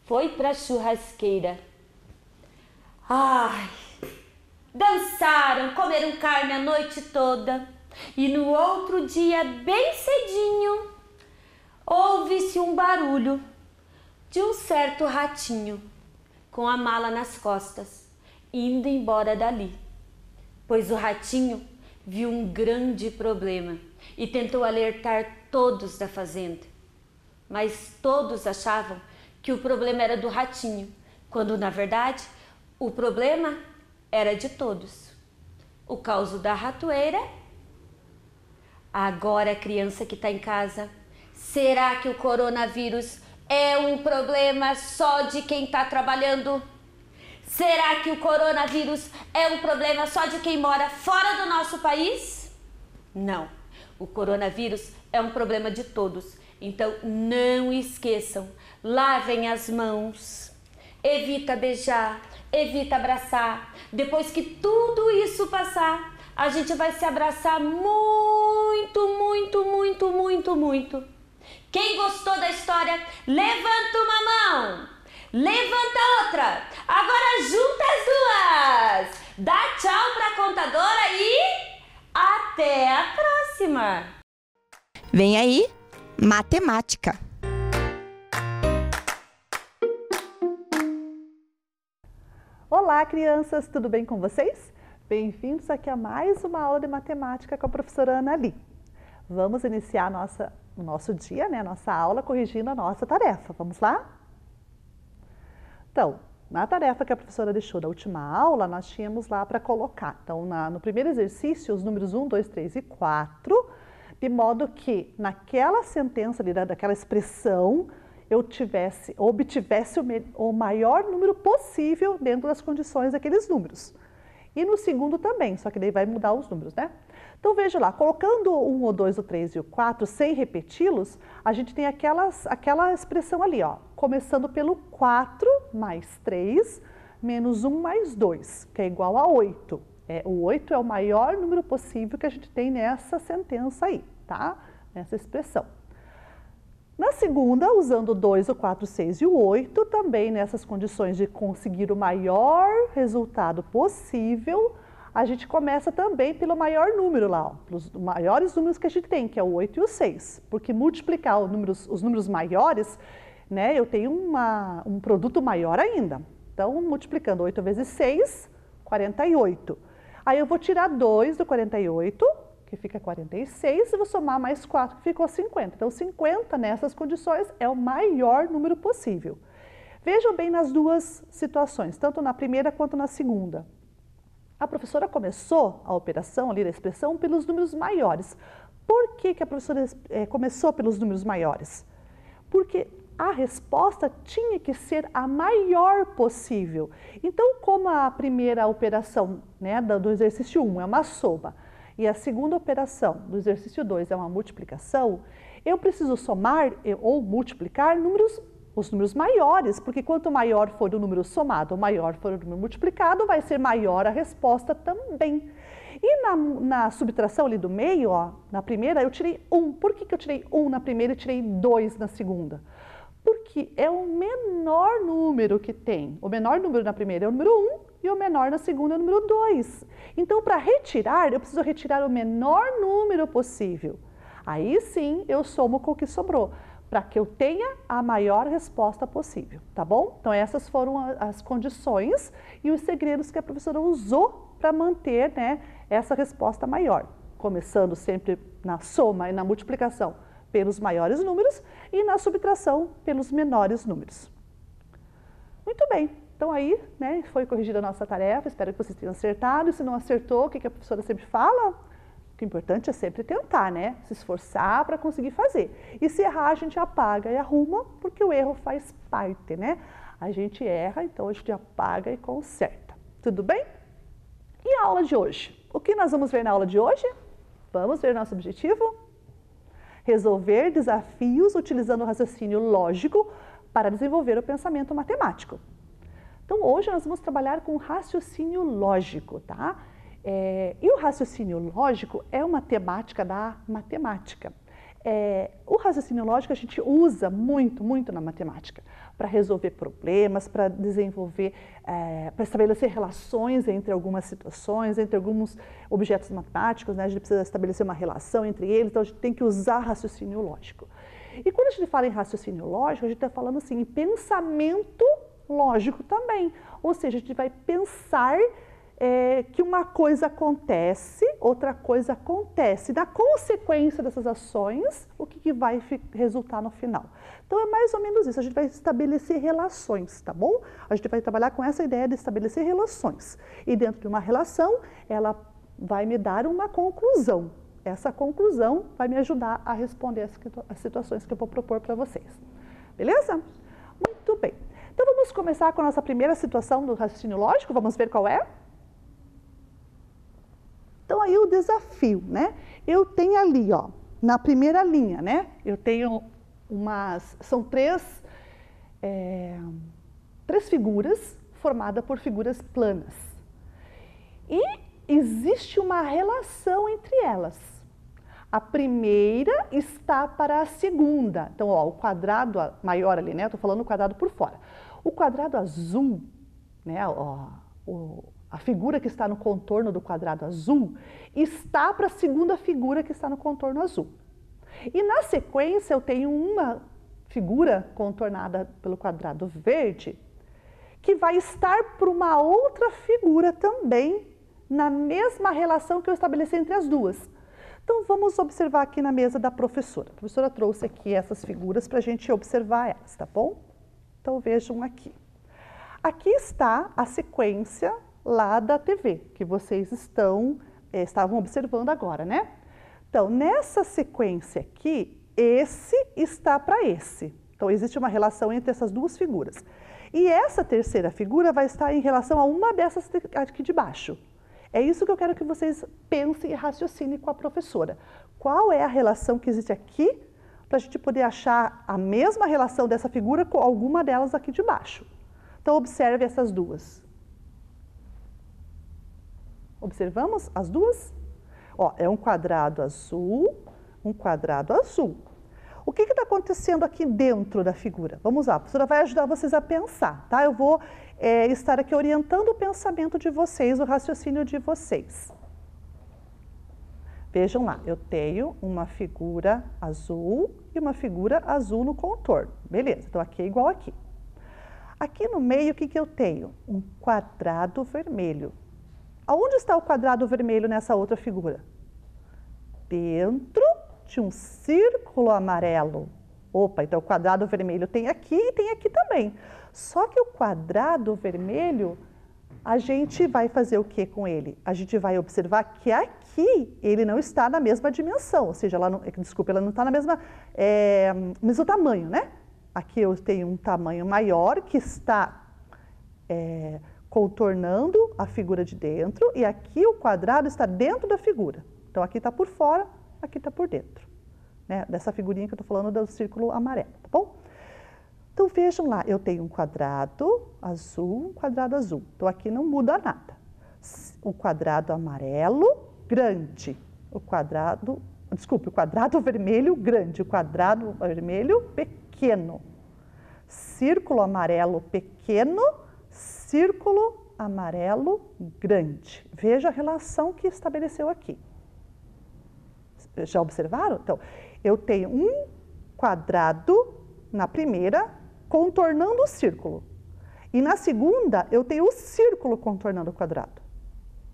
Speaker 4: foi pra churrasqueira. Ai, dançaram, comeram carne a noite toda. E no outro dia, bem cedinho, ouve-se um barulho de um certo ratinho com a mala nas costas, indo embora dali, pois o ratinho viu um grande problema e tentou alertar todos da fazenda. Mas todos achavam que o problema era do ratinho, quando na verdade o problema era de todos. O caos da ratoeira. Agora, criança que está em casa, será que o coronavírus é um problema só de quem está trabalhando? Será que o coronavírus é um problema só de quem mora fora do nosso país? Não, o coronavírus é um problema de todos. Então não esqueçam, lavem as mãos, evita beijar, evita abraçar. Depois que tudo isso passar, a gente vai se abraçar muito, muito, muito, muito, muito. Quem gostou da história, levanta uma mão. Levanta outra. Agora junta as duas. Dá tchau pra contadora e até a próxima.
Speaker 2: Vem aí, matemática.
Speaker 5: Olá, crianças, tudo bem com vocês? Bem-vindos aqui a mais uma aula de matemática com a professora Ana Li. Vamos iniciar o nosso dia, né, nossa aula, corrigindo a nossa tarefa. Vamos lá? Então, na tarefa que a professora deixou da última aula, nós tínhamos lá para colocar. Então, no primeiro exercício, os números 1, 2, 3 e 4, de modo que naquela sentença ali, daquela expressão, eu obtivesse o maior número possível dentro das condições daqueles números. E no segundo também, só que daí vai mudar os números, né? Então, veja lá, colocando o 1, o 2, o 3 e o 4, sem repeti-los, a gente tem aquela expressão ali, ó, começando pelo 4 mais 3 menos 1 mais 2, que é igual a 8. O 8 é o maior número possível que a gente tem nessa sentença aí, tá? Nessa expressão. Na segunda, usando o 2, o 4, o 6 e o 8, também nessas condições de conseguir o maior resultado possível, a gente começa também pelo maior número lá, ó, pelos maiores números que a gente tem, que é o 8 e o 6. Porque multiplicar os números maiores, né, eu tenho um produto maior ainda. Então, multiplicando 8 vezes 6, 48. Aí eu vou tirar 2 do 48, que fica 46, e vou somar mais 4, que ficou 50. Então, 50 nessas condições é o maior número possível. Vejam bem nas duas situações, tanto na primeira quanto na segunda. A professora começou a operação ali da expressão pelos números maiores. Por que a professora começou pelos números maiores? Porque a resposta tinha que ser a maior possível. Então, como a primeira operação, né, do exercício 1 é uma soma, e a segunda operação do exercício 2 é uma multiplicação, eu preciso somar ou multiplicar os números maiores, porque quanto maior for o número somado ou maior for o número multiplicado, vai ser maior a resposta também. E na subtração ali do meio, ó, na primeira eu tirei 1. Por que eu tirei 1 na primeira e tirei 2 na segunda? Porque é o menor número que tem. O menor número na primeira é o número 1 e o menor na segunda é o número 2. Então, para retirar, eu preciso retirar o menor número possível. Aí sim eu somo com o que sobrou, para que eu tenha a maior resposta possível, tá bom? Então essas foram as condições e os segredos que a professora usou para manter, né, essa resposta maior. Começando sempre na soma e na multiplicação pelos maiores números e na subtração pelos menores números. Muito bem, então aí, né, foi corrigida a nossa tarefa, espero que vocês tenham acertado. E se não acertou, o que a professora sempre fala? O importante é sempre tentar, né? Se esforçar para conseguir fazer. E se errar, a gente apaga e arruma, porque o erro faz parte, né? A gente erra, então a gente apaga e conserta. Tudo bem? E a aula de hoje? O que nós vamos ver na aula de hoje? Vamos ver nosso objetivo? Resolver desafios utilizando o raciocínio lógico para desenvolver o pensamento matemático. Então, hoje nós vamos trabalhar com raciocínio lógico, tá? E o raciocínio lógico é uma temática da matemática. O raciocínio lógico a gente usa muito na matemática para resolver problemas, para desenvolver, para estabelecer relações entre algumas situações, entre alguns objetos matemáticos, né? A gente precisa estabelecer uma relação entre eles, então a gente tem que usar raciocínio lógico. E quando a gente fala em raciocínio lógico, a gente está falando assim, em pensamento lógico também, ou seja, a gente vai pensar que uma coisa acontece, outra coisa acontece. Na consequência dessas ações, o que vai resultar no final? Então, é mais ou menos isso. A gente vai estabelecer relações, tá bom? A gente vai trabalhar com essa ideia de estabelecer relações. E dentro de uma relação, ela vai me dar uma conclusão. Essa conclusão vai me ajudar a responder as situações que eu vou propor para vocês. Beleza? Muito bem. Então, vamos começar com a nossa primeira situação do raciocínio lógico. Vamos ver qual é? Então, aí o desafio, né? Eu tenho ali, ó, na primeira linha, né? Eu tenho são três figuras formadas por figuras planas. E existe uma relação entre elas. A primeira está para a segunda. Então, ó, o quadrado maior ali, né? Eu estou falando o quadrado por fora. O quadrado azul, né? Ó, a figura que está no contorno do quadrado azul está para a segunda figura que está no contorno azul. E na sequência eu tenho uma figura contornada pelo quadrado verde que vai estar para uma outra figura também na mesma relação que eu estabeleci entre as duas. Então vamos observar aqui na mesa da professora. A professora trouxe aqui essas figuras para a gente observar elas, tá bom? Então vejam aqui. Aqui está a sequência lá da TV, que vocês estavam observando agora, né? Então, nessa sequência aqui, esse está para esse. Então, existe uma relação entre essas duas figuras. E essa terceira figura vai estar em relação a uma dessas aqui de baixo. É isso que eu quero que vocês pensem e raciocinem com a professora. Qual é a relação que existe aqui, para a gente poder achar a mesma relação dessa figura com alguma delas aqui de baixo? Então, observe essas duas. Observamos as duas? Ó, é um quadrado azul, um quadrado azul. O que está acontecendo aqui dentro da figura? Vamos lá, a professora vai ajudar vocês a pensar, tá? Eu vou estar aqui orientando o pensamento de vocês, o raciocínio de vocês. Vejam lá, eu tenho uma figura azul e uma figura azul no contorno. Beleza, então aqui é igual aqui. Aqui no meio, o que eu tenho? Um quadrado vermelho. Aonde está o quadrado vermelho nessa outra figura? Dentro de um círculo amarelo. Opa, então o quadrado vermelho tem aqui e tem aqui também. Só que o quadrado vermelho, a gente vai fazer o que com ele? A gente vai observar que aqui ele não está na mesma dimensão, ou seja, ela não está na mesmo tamanho, né? Aqui eu tenho um tamanho maior que está contornando a figura de dentro e aqui o quadrado está dentro da figura. Então, aqui está por fora, aqui está por dentro, né? Dessa figurinha que eu estou falando do círculo amarelo, tá bom? Então, vejam lá, eu tenho um quadrado azul, um quadrado azul. Então, aqui não muda nada. O quadrado amarelo, grande. O quadrado vermelho, grande. O quadrado vermelho, pequeno. Círculo amarelo, pequeno. Círculo amarelo grande. Veja a relação que estabeleceu aqui. Já observaram? Então, eu tenho um quadrado na primeira contornando o círculo. E na segunda, eu tenho o círculo contornando o quadrado.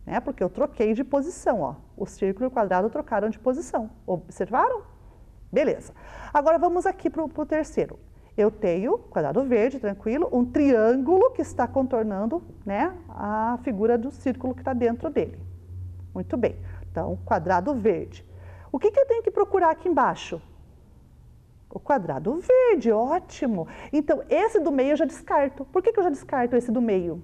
Speaker 5: Né? Porque eu troquei de posição, ó. O círculo e o quadrado trocaram de posição. Observaram? Beleza. Agora vamos aqui para o terceiro. Eu tenho quadrado verde, tranquilo, um triângulo que está contornando, né, a figura do círculo que está dentro dele. Muito bem. Então, quadrado verde. O que eu tenho que procurar aqui embaixo? O quadrado verde, ótimo. Então, esse do meio eu já descarto. Por que eu já descarto esse do meio?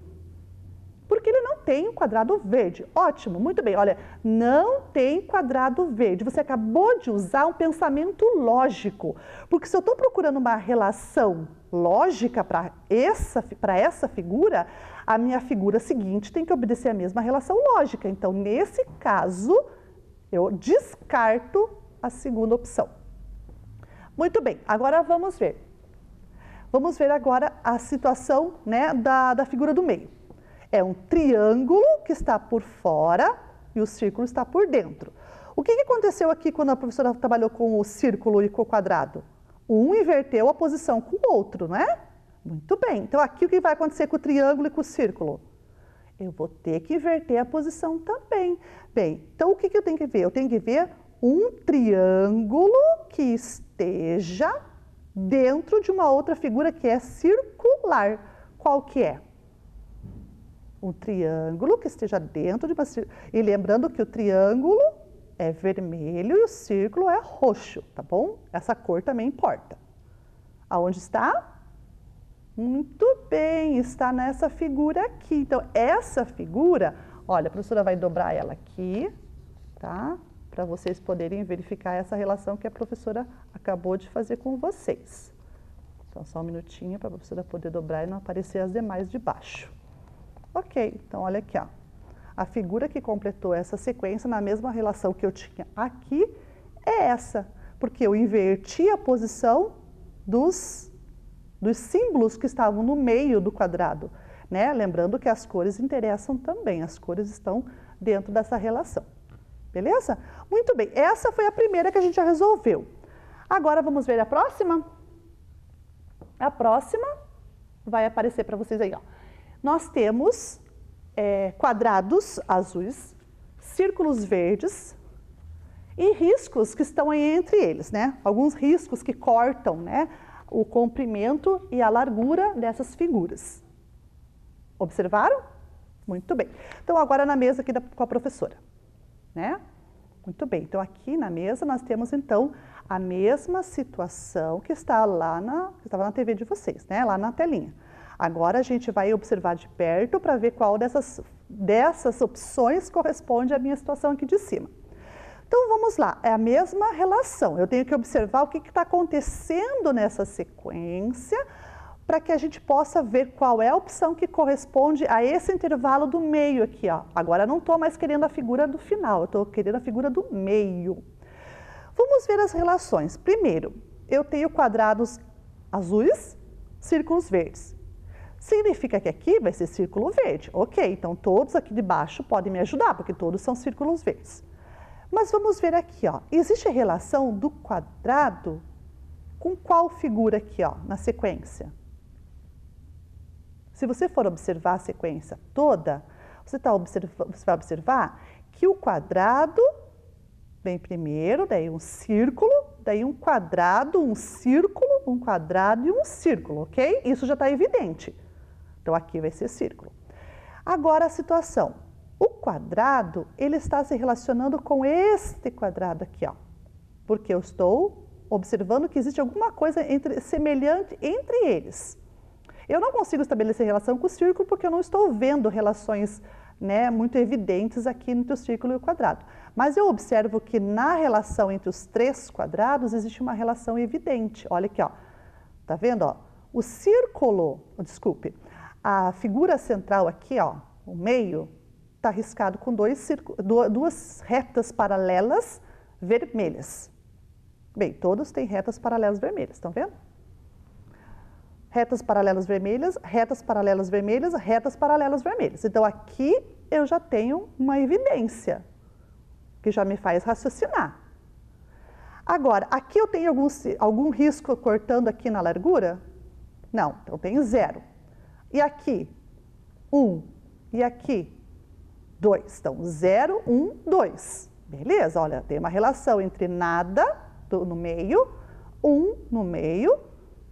Speaker 5: Porque ele não tem um quadrado verde. Ótimo, muito bem. Olha, não tem quadrado verde. Você acabou de usar um pensamento lógico. Porque se eu estou procurando uma relação lógica para essa figura, a minha figura seguinte tem que obedecer a mesma relação lógica. Então, nesse caso, eu descarto a segunda opção. Muito bem, agora vamos ver. Vamos ver agora a situação, né, da figura do meio. É um triângulo que está por fora e o círculo está por dentro. O que aconteceu aqui quando a professora trabalhou com o círculo e com o quadrado? Um inverteu a posição com o outro, não é? Muito bem. Então, aqui o que vai acontecer com o triângulo e com o círculo? Eu vou ter que inverter a posição também. Bem, então o que eu tenho que ver? Eu tenho que ver um triângulo que esteja dentro de uma outra figura que é circular. Qual que é? Um triângulo que esteja dentro de uma... E lembrando que o triângulo é vermelho e o círculo é roxo, tá bom? Essa cor também importa. Aonde está? Muito bem, está nessa figura aqui. Então, essa figura, olha, a professora vai dobrar ela aqui, tá? Para vocês poderem verificar essa relação que a professora acabou de fazer com vocês. Então, só um minutinho para a professora poder dobrar e não aparecer as demais de baixo. Ok, então olha aqui, ó. A figura que completou essa sequência na mesma relação que eu tinha aqui é essa, porque eu inverti a posição dos símbolos que estavam no meio do quadrado, né? Lembrando que as cores interessam também, as cores estão dentro dessa relação. Beleza? Muito bem, essa foi a primeira que a gente já resolveu. Agora vamos ver a próxima? A próxima vai aparecer para vocês aí, ó. Nós temos quadrados azuis, círculos verdes e riscos que estão aí entre eles, né? Alguns riscos que cortam, né, o comprimento e a largura dessas figuras. Observaram? Muito bem. Então, agora na mesa aqui com a professora, né? Muito bem. Então, aqui na mesa nós temos, então, a mesma situação que está lá que estava na TV de vocês, né? Lá na telinha. Agora a gente vai observar de perto para ver qual dessas opções corresponde à minha situação aqui de cima. Então vamos lá, é a mesma relação. Eu tenho que observar o que está acontecendo nessa sequência para que a gente possa ver qual é a opção que corresponde a esse intervalo do meio aqui, ó. Agora não estou mais querendo a figura do final, eu estou querendo a figura do meio. Vamos ver as relações. Primeiro, eu tenho quadrados azuis, círculos verdes. Significa que aqui vai ser círculo verde. Ok, então todos aqui de baixo podem me ajudar, porque todos são círculos verdes. Mas vamos ver aqui, ó. Existe a relação do quadrado com qual figura aqui, ó, na sequência? Se você for observar a sequência toda, você vai observar que o quadrado vem primeiro, daí um círculo, daí um quadrado, um círculo, um quadrado e um círculo, ok? Isso já está evidente. Então, aqui vai ser círculo. Agora, a situação. O quadrado, ele está se relacionando com este quadrado aqui, ó. Porque eu estou observando que existe alguma coisa semelhante entre eles. Eu não consigo estabelecer relação com o círculo porque eu não estou vendo relações, né, muito evidentes aqui entre o círculo e o quadrado. Mas eu observo que na relação entre os três quadrados existe uma relação evidente. Olha aqui, ó. Tá vendo, ó? O círculo, desculpe, a figura central aqui, ó, o meio, está riscado com duas retas paralelas vermelhas. Bem, todos têm retas paralelas vermelhas, estão vendo? Retas paralelas vermelhas, retas paralelas vermelhas, retas paralelas vermelhas. Então, aqui eu já tenho uma evidência que já me faz raciocinar. Agora, aqui eu tenho algum risco cortando aqui na largura? Não, então tem 0. E aqui? 1. E aqui? 2. Então, 0, 1, 2. Beleza, olha, tem uma relação entre nada no meio, 1 no meio,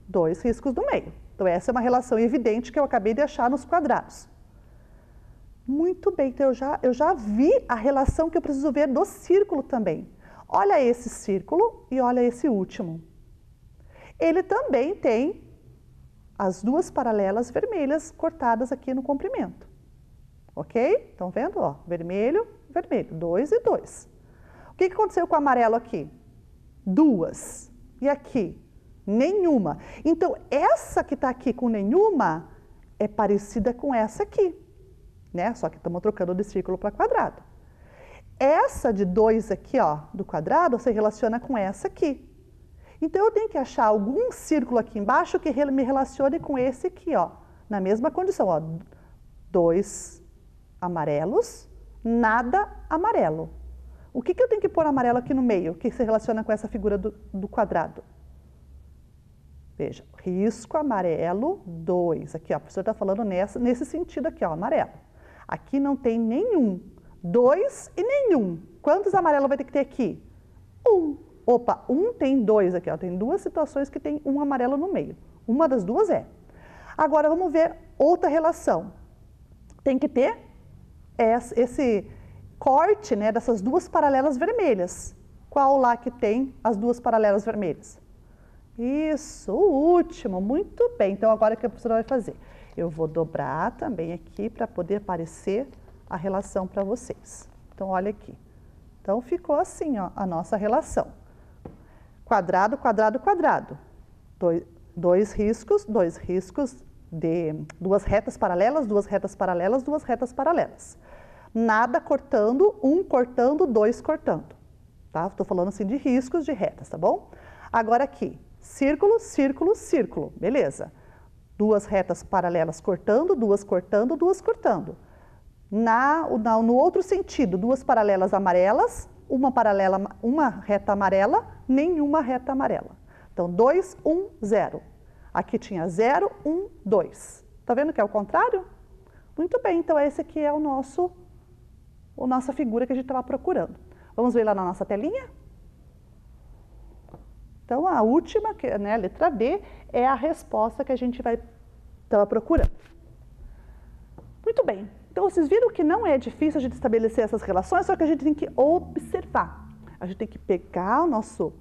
Speaker 5: 2 riscos no meio. Então, essa é uma relação evidente que eu acabei de achar nos quadrados. Muito bem, então eu já vi a relação que eu preciso ver do círculo também. Olha esse círculo e olha esse último. Ele também tem as duas paralelas vermelhas cortadas aqui no comprimento. Ok? Estão vendo? Ó, vermelho, vermelho, 2 e 2. O que aconteceu com o amarelo aqui? 2. E aqui? Nenhuma. Então, essa que está aqui com nenhuma é parecida com essa aqui, né? Só que estamos trocando de círculo para quadrado. Essa de 2 aqui, ó, do quadrado, se relaciona com essa aqui. Então, eu tenho que achar algum círculo aqui embaixo que me relacione com esse aqui, ó, na mesma condição, ó. 2 amarelos, nada amarelo. O que eu tenho que pôr amarelo aqui no meio, que se relaciona com essa figura do quadrado? Veja, risco amarelo 2. Aqui, ó, a professora está falando nesse sentido aqui, ó, amarelo. Aqui não tem nenhum. 2 e nenhum. Quantos amarelos vai ter que ter aqui? 1. Opa, 1 tem 2 aqui, ó. Tem duas situações que tem um amarelo no meio. Uma das duas é. Agora, vamos ver outra relação. Tem que ter esse corte, né, dessas duas paralelas vermelhas. Qual lá que tem as duas paralelas vermelhas? Isso, o último, muito bem. Então, agora o que a professora vai fazer? Eu vou dobrar também aqui para poder aparecer a relação para vocês. Então, olha aqui. Então, ficou assim, ó, a nossa relação. Quadrado, quadrado, quadrado. Dois riscos de duas retas paralelas, duas retas paralelas, duas retas paralelas. Nada cortando, um cortando, dois cortando. Tá? Estou falando assim de riscos de retas, tá bom? Agora aqui, círculo, círculo, círculo. Beleza. Duas retas paralelas cortando, duas cortando, duas cortando. No outro sentido, duas paralelas amarelas, uma reta amarela, nenhuma reta amarela. Então, 2, 1, 0. Aqui tinha 0, 1, 2. Tá vendo que é o contrário? Muito bem, então esse aqui é a nossa figura que a gente estava procurando. Vamos ver lá na nossa telinha? Então, a última, né, a letra D, é a resposta que a gente estava procurando. Muito bem. Então, vocês viram que não é difícil a gente estabelecer essas relações, só que a gente tem que observar. A gente tem que pegar o nosso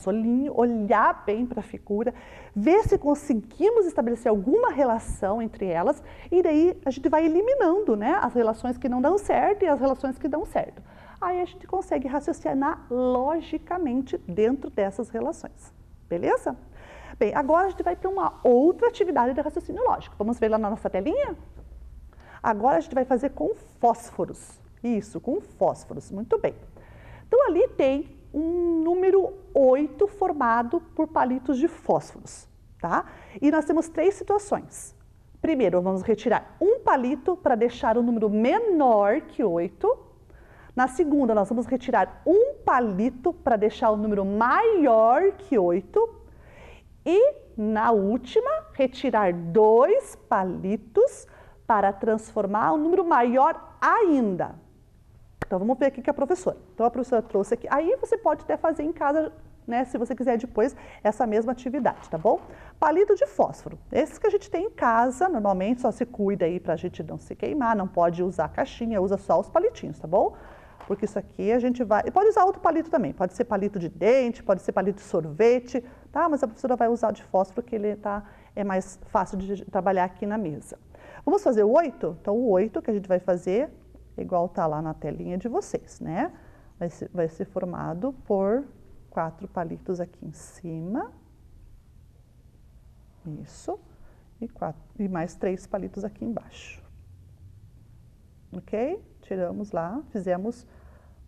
Speaker 5: olhinho, olhar bem para a figura, ver se conseguimos estabelecer alguma relação entre elas, e daí a gente vai eliminando, né, as relações que não dão certo e as relações que dão certo. Aí a gente consegue raciocinar logicamente dentro dessas relações. Beleza? Bem, agora a gente vai para uma outra atividade de raciocínio lógico. Vamos ver lá na nossa telinha? Agora a gente vai fazer com fósforos. Isso, com fósforos. Muito bem. Então, ali tem um número 8 formado por palitos de fósforos, tá? E nós temos 3 situações. Primeiro, vamos retirar um palito para deixar o número menor que 8. Na segunda, nós vamos retirar um palito para deixar o número maior que 8. E, na última, retirar 2 palitos para transformar um número maior ainda. Então, vamos ver aqui que a professora. Então, a professora trouxe aqui. Aí, você pode até fazer em casa, né, se você quiser depois, essa mesma atividade, tá bom? Palito de fósforo. Esses que a gente tem em casa, normalmente, só se cuida aí para a gente não se queimar, não pode usar caixinha, usa só os palitinhos, tá bom? Porque isso aqui a gente vai... E pode usar outro palito também, pode ser palito de dente, pode ser palito de sorvete, tá? Mas a professora vai usar de fósforo, que ele é mais fácil de trabalhar aqui na mesa. Vamos fazer o 8? Então, o 8 que a gente vai fazer, igual está lá na telinha de vocês, né? Vai ser formado por 4 palitos aqui em cima. Isso. E mais 3 palitos aqui embaixo. Ok? Tiramos lá, fizemos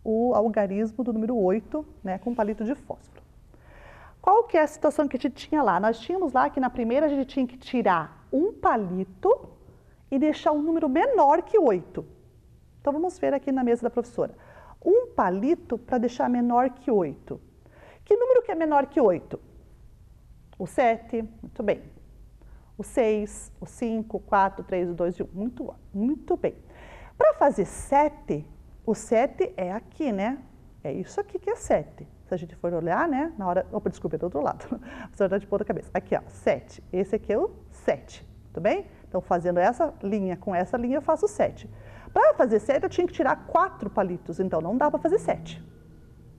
Speaker 5: o algarismo do número 8, né, com palito de fósforo. Qual que é a situação que a gente tinha lá? Nós tínhamos lá que na primeira a gente tinha que tirar um palito e deixar um número menor que 8. Então, vamos ver aqui na mesa da professora. Um palito para deixar menor que 8. Que número que é menor que 8? O 7, muito bem. O 6, o 5, o 4, o 3, o 2 e o 1. Muito bem. Para fazer 7, o 7 é aqui, né? É isso aqui que é 7. Se a gente for olhar, né? Na hora... Opa, desculpa, é do outro lado. A senhora está de ponta cabeça. Aqui, ó, 7. Esse aqui é o 7. Tudo bem? Então, fazendo essa linha com essa linha, eu faço 7. Para fazer 7, eu tinha que tirar 4 palitos. Então, não dá para fazer 7.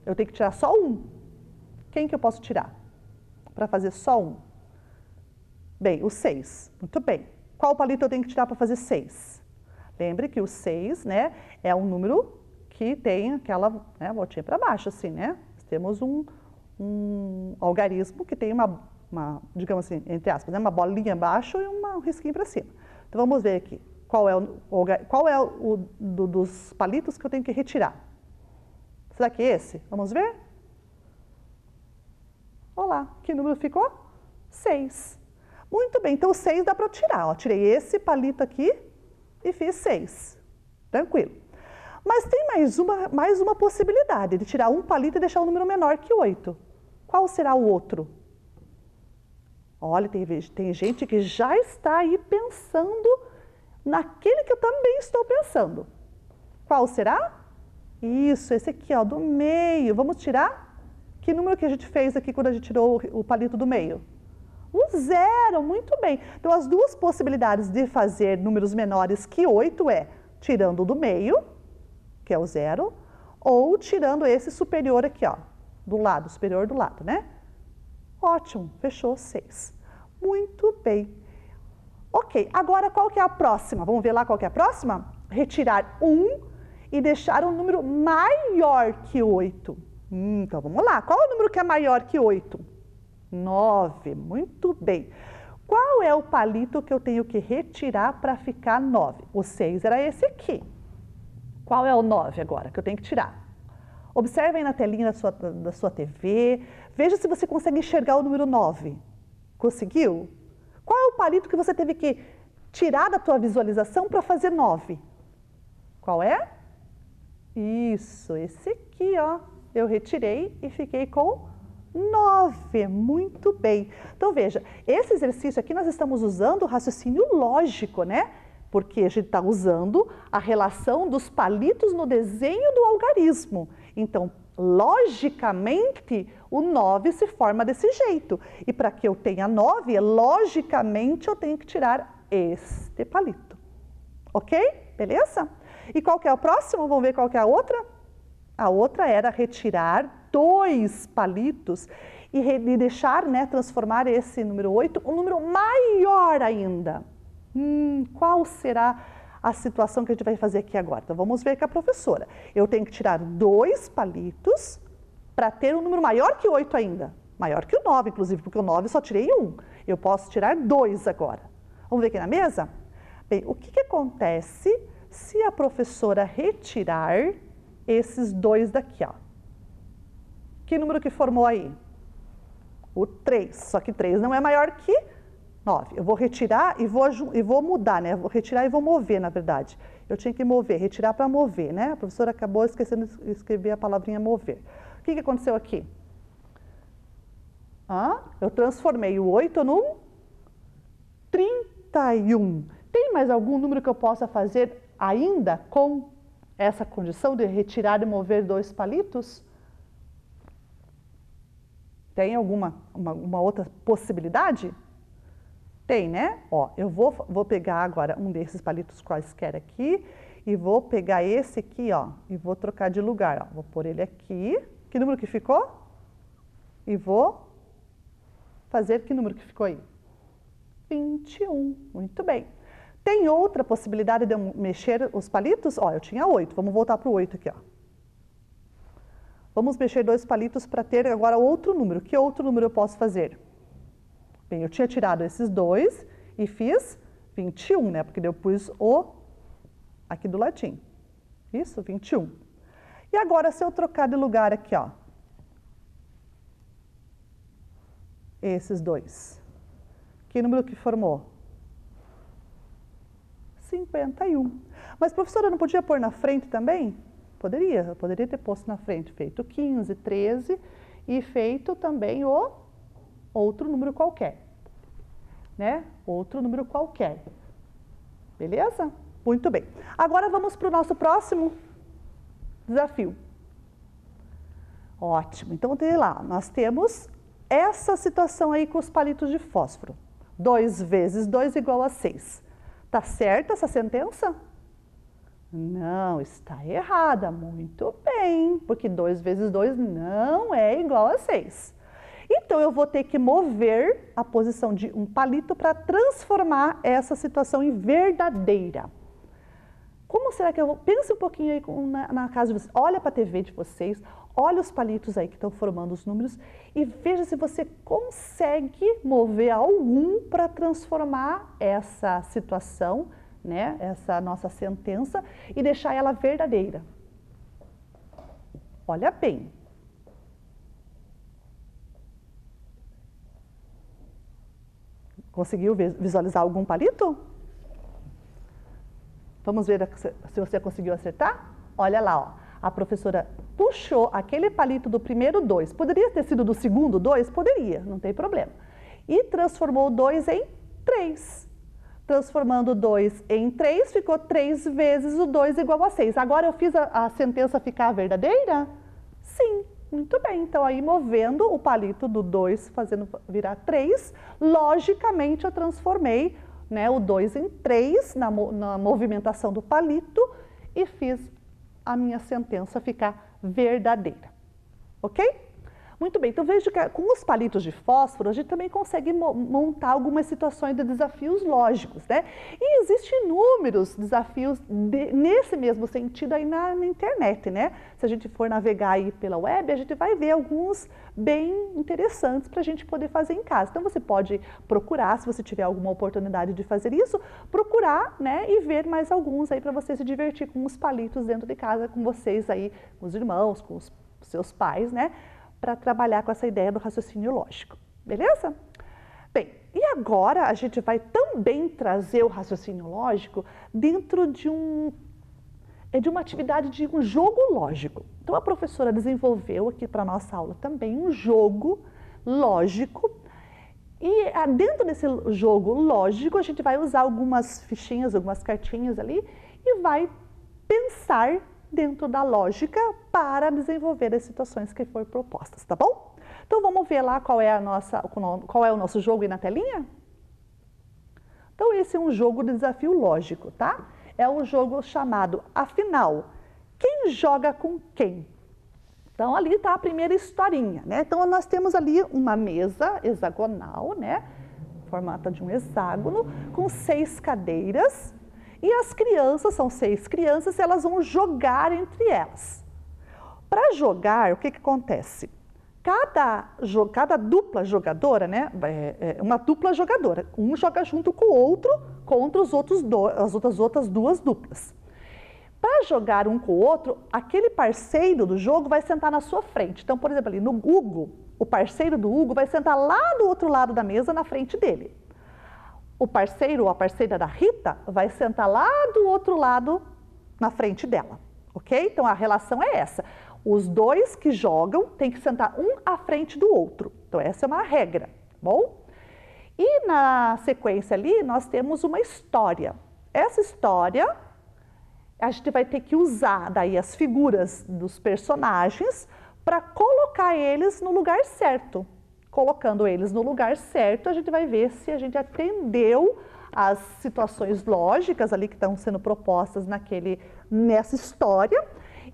Speaker 5: Eu tenho que tirar só 1. Quem que eu posso tirar? Para fazer só 1. Bem, o 6. Muito bem. Qual palito eu tenho que tirar para fazer 6? Lembre que o 6, né, é um número que tem aquela, né, voltinha para baixo, assim, né? Temos um algarismo que tem uma, digamos assim, entre aspas, né, uma bolinha abaixo e um risquinho para cima. Então, vamos ver aqui. Qual é o dos palitos que eu tenho que retirar? Será que é esse? Vamos ver? Olá, que número ficou? 6. Muito bem, então o 6 dá para eu tirar. Ó. Tirei esse palito aqui e fiz 6. Tranquilo. Mas tem mais uma possibilidade de tirar um palito e deixar um número menor que 8. Qual será o outro? Olha, tem gente que já está aí pensando naquele que eu também estou pensando. Qual será? Isso, esse aqui, ó, do meio. Vamos tirar? Que número que a gente fez aqui quando a gente tirou o palito do meio? O 0, muito bem. Então, as duas possibilidades de fazer números menores que 8 é tirando o do meio, que é o 0, ou tirando esse superior aqui, ó, do lado, superior do lado, né? Ótimo, fechou 6. Muito bem. Ok, agora qual que é a próxima? Vamos ver lá qual que é a próxima? Retirar 1 e deixar um número maior que 8. Então, vamos lá. Qual é o número que é maior que 8? 9. Muito bem. Qual é o palito que eu tenho que retirar para ficar 9? O 6 era esse aqui. Qual é o 9 agora que eu tenho que tirar? Observem na telinha da sua TV. Veja se você consegue enxergar o número 9. Conseguiu? Qual é o palito que você teve que tirar da tua visualização para fazer 9? Qual é? Isso, esse aqui, ó. Eu retirei e fiquei com 9. Muito bem. Então, veja, esse exercício aqui nós estamos usando o raciocínio lógico, né? Porque a gente está usando a relação dos palitos no desenho do algarismo. Então, logicamente, o 9 se forma desse jeito. E para que eu tenha 9, logicamente, eu tenho que tirar este palito. Ok? Beleza? E qual que é o próximo? Vamos ver qual que é a outra? A outra era retirar 2 palitos e deixar, né, transformar esse número 8 um número maior ainda. Qual será a situação que a gente vai fazer aqui agora? Então, vamos ver com a professora. Eu tenho que tirar 2 palitos para ter um número maior que 8 ainda. Maior que o 9, inclusive, porque o 9 eu só tirei 1. Eu posso tirar 2 agora. Vamos ver aqui na mesa? Bem, o que acontece se a professora retirar esses 2 daqui, ó? Que número que formou aí? O 3. Só que 3 não é maior que 9. Eu vou retirar e vou mudar, né? Vou retirar e vou mover, na verdade. Eu tinha que mover, retirar para mover, né? A professora acabou esquecendo de escrever a palavrinha mover. O que aconteceu aqui? Eu transformei o 8 num 31. Tem mais algum número que eu possa fazer ainda com essa condição de retirar e mover 2 palitos? Tem alguma uma outra possibilidade? Tem, né? Ó, eu vou pegar agora um desses palitos quaisquer aqui e vou pegar esse aqui, ó, e vou trocar de lugar, ó. Vou pôr ele aqui. Que número que ficou? E vou fazer que número que ficou aí? 21. Muito bem. Tem outra possibilidade de eu mexer os palitos? Ó, eu tinha 8. Vamos voltar para o 8 aqui, ó. Vamos mexer 2 palitos para ter agora outro número. Que outro número eu posso fazer? Bem, eu tinha tirado esses 2 e fiz 21, né? Porque eu pus o aqui do ladinho. Isso, 21. E agora, se eu trocar de lugar aqui, ó. Esses 2. Que número que formou? 51. Mas, professora, eu não podia pôr na frente também? Poderia, eu poderia ter posto na frente, feito 15, 13 e feito também o outro número qualquer, né? Outro número qualquer. Beleza? Muito bem. Agora vamos para o nosso próximo desafio. Ótimo. Então, tem lá, nós temos essa situação aí com os palitos de fósforo. 2 vezes 2 igual a 6. Tá certa essa sentença? Não, está errada. Muito bem, porque 2 vezes 2 não é igual a 6. Então, eu vou ter que mover a posição de um palito para transformar essa situação em verdadeira. Como será que eu vou... Pense um pouquinho aí na casa de vocês. Olha para a TV de vocês, olha os palitos aí que estão formando os números e veja se você consegue mover algum para transformar essa situação, né, essa nossa sentença, e deixar ela verdadeira. Olha bem. Conseguiu visualizar algum palito? Vamos ver se você conseguiu acertar? Olha lá, ó. A professora puxou aquele palito do primeiro 2. Poderia ter sido do segundo 2? Poderia, não tem problema. E transformou o 2 em 3. Transformando o 2 em 3, ficou 3 vezes o 2 igual a 6. Agora eu fiz a sentença ficar verdadeira? Sim, muito bem. Então aí movendo o palito do 2, fazendo virar 3, logicamente eu transformei, né, o 2 em 3 na movimentação do palito e fiz a minha sentença ficar verdadeira. Ok? Muito bem, então vejo que com os palitos de fósforo a gente também consegue montar algumas situações de desafios lógicos, né? E existem inúmeros desafios nesse mesmo sentido aí na internet, né? Se a gente for navegar aí pela web, a gente vai ver alguns bem interessantes para a gente poder fazer em casa. Então você pode procurar, se você tiver alguma oportunidade de fazer isso, procurar, né, e ver mais alguns aí para você se divertir com os palitos dentro de casa, com vocês aí, com os irmãos, com os seus pais, né? Para trabalhar com essa ideia do raciocínio lógico, beleza? Bem, e agora a gente vai também trazer o raciocínio lógico dentro de uma atividade de um jogo lógico. Então a professora desenvolveu aqui para a nossa aula também um jogo lógico e dentro desse jogo lógico a gente vai usar algumas fichinhas, algumas cartinhas ali e vai pensar dentro da lógica para desenvolver as situações que foram propostas, tá bom? Então vamos ver lá qual é o nosso jogo aí na telinha? Então esse é um jogo de desafio lógico, tá? É um jogo chamado Afinal, quem joga com quem? Então ali está a primeira historinha, né? Então nós temos ali uma mesa hexagonal, né? Formato de um hexágono, com 6 cadeiras. E as crianças, são 6 crianças, elas vão jogar entre elas. Para jogar, o que acontece? Cada dupla jogadora, né, uma dupla jogadora, um joga junto com o outro contra as outras duas duplas. Para jogar um com o outro, aquele parceiro do jogo vai sentar na sua frente. Então, por exemplo, ali no Hugo, o parceiro do Hugo vai sentar lá do outro lado da mesa, na frente dele. O parceiro ou a parceira da Rita vai sentar lá do outro lado, na frente dela, ok? Então, a relação é essa. Os dois que jogam têm que sentar um à frente do outro. Então, essa é uma regra, bom? E na sequência ali, nós temos uma história. Essa história, a gente vai ter que usar daí as figuras dos personagens para colocar eles no lugar certo. Colocando eles no lugar certo, a gente vai ver se a gente atendeu às situações lógicas ali que estão sendo propostas nessa história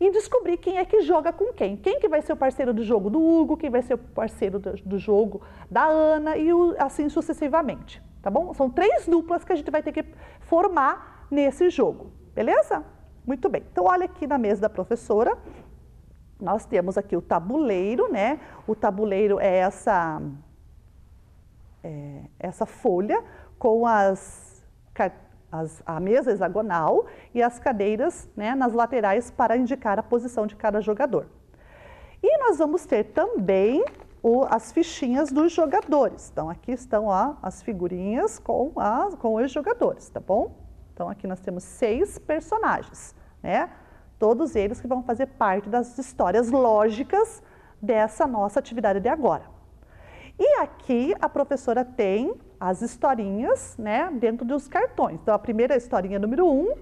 Speaker 5: e descobrir quem é que joga com quem. Quem que vai ser o parceiro do jogo do Hugo, quem vai ser o parceiro do jogo da Ana e assim sucessivamente, tá bom? São 3 duplas que a gente vai ter que formar nesse jogo, beleza? Muito bem. Então, olha aqui na mesa da professora. Nós temos aqui o tabuleiro, né? O tabuleiro é essa folha com a mesa hexagonal e as cadeiras, né, nas laterais para indicar a posição de cada jogador. E nós vamos ter também as fichinhas dos jogadores. Então, aqui estão as figurinhas com os jogadores, tá bom? Então, aqui nós temos 6 personagens, né? Todos eles que vão fazer parte das histórias lógicas dessa nossa atividade de agora. E aqui a professora tem as historinhas, né, dentro dos cartões. Então, a primeira historinha número 1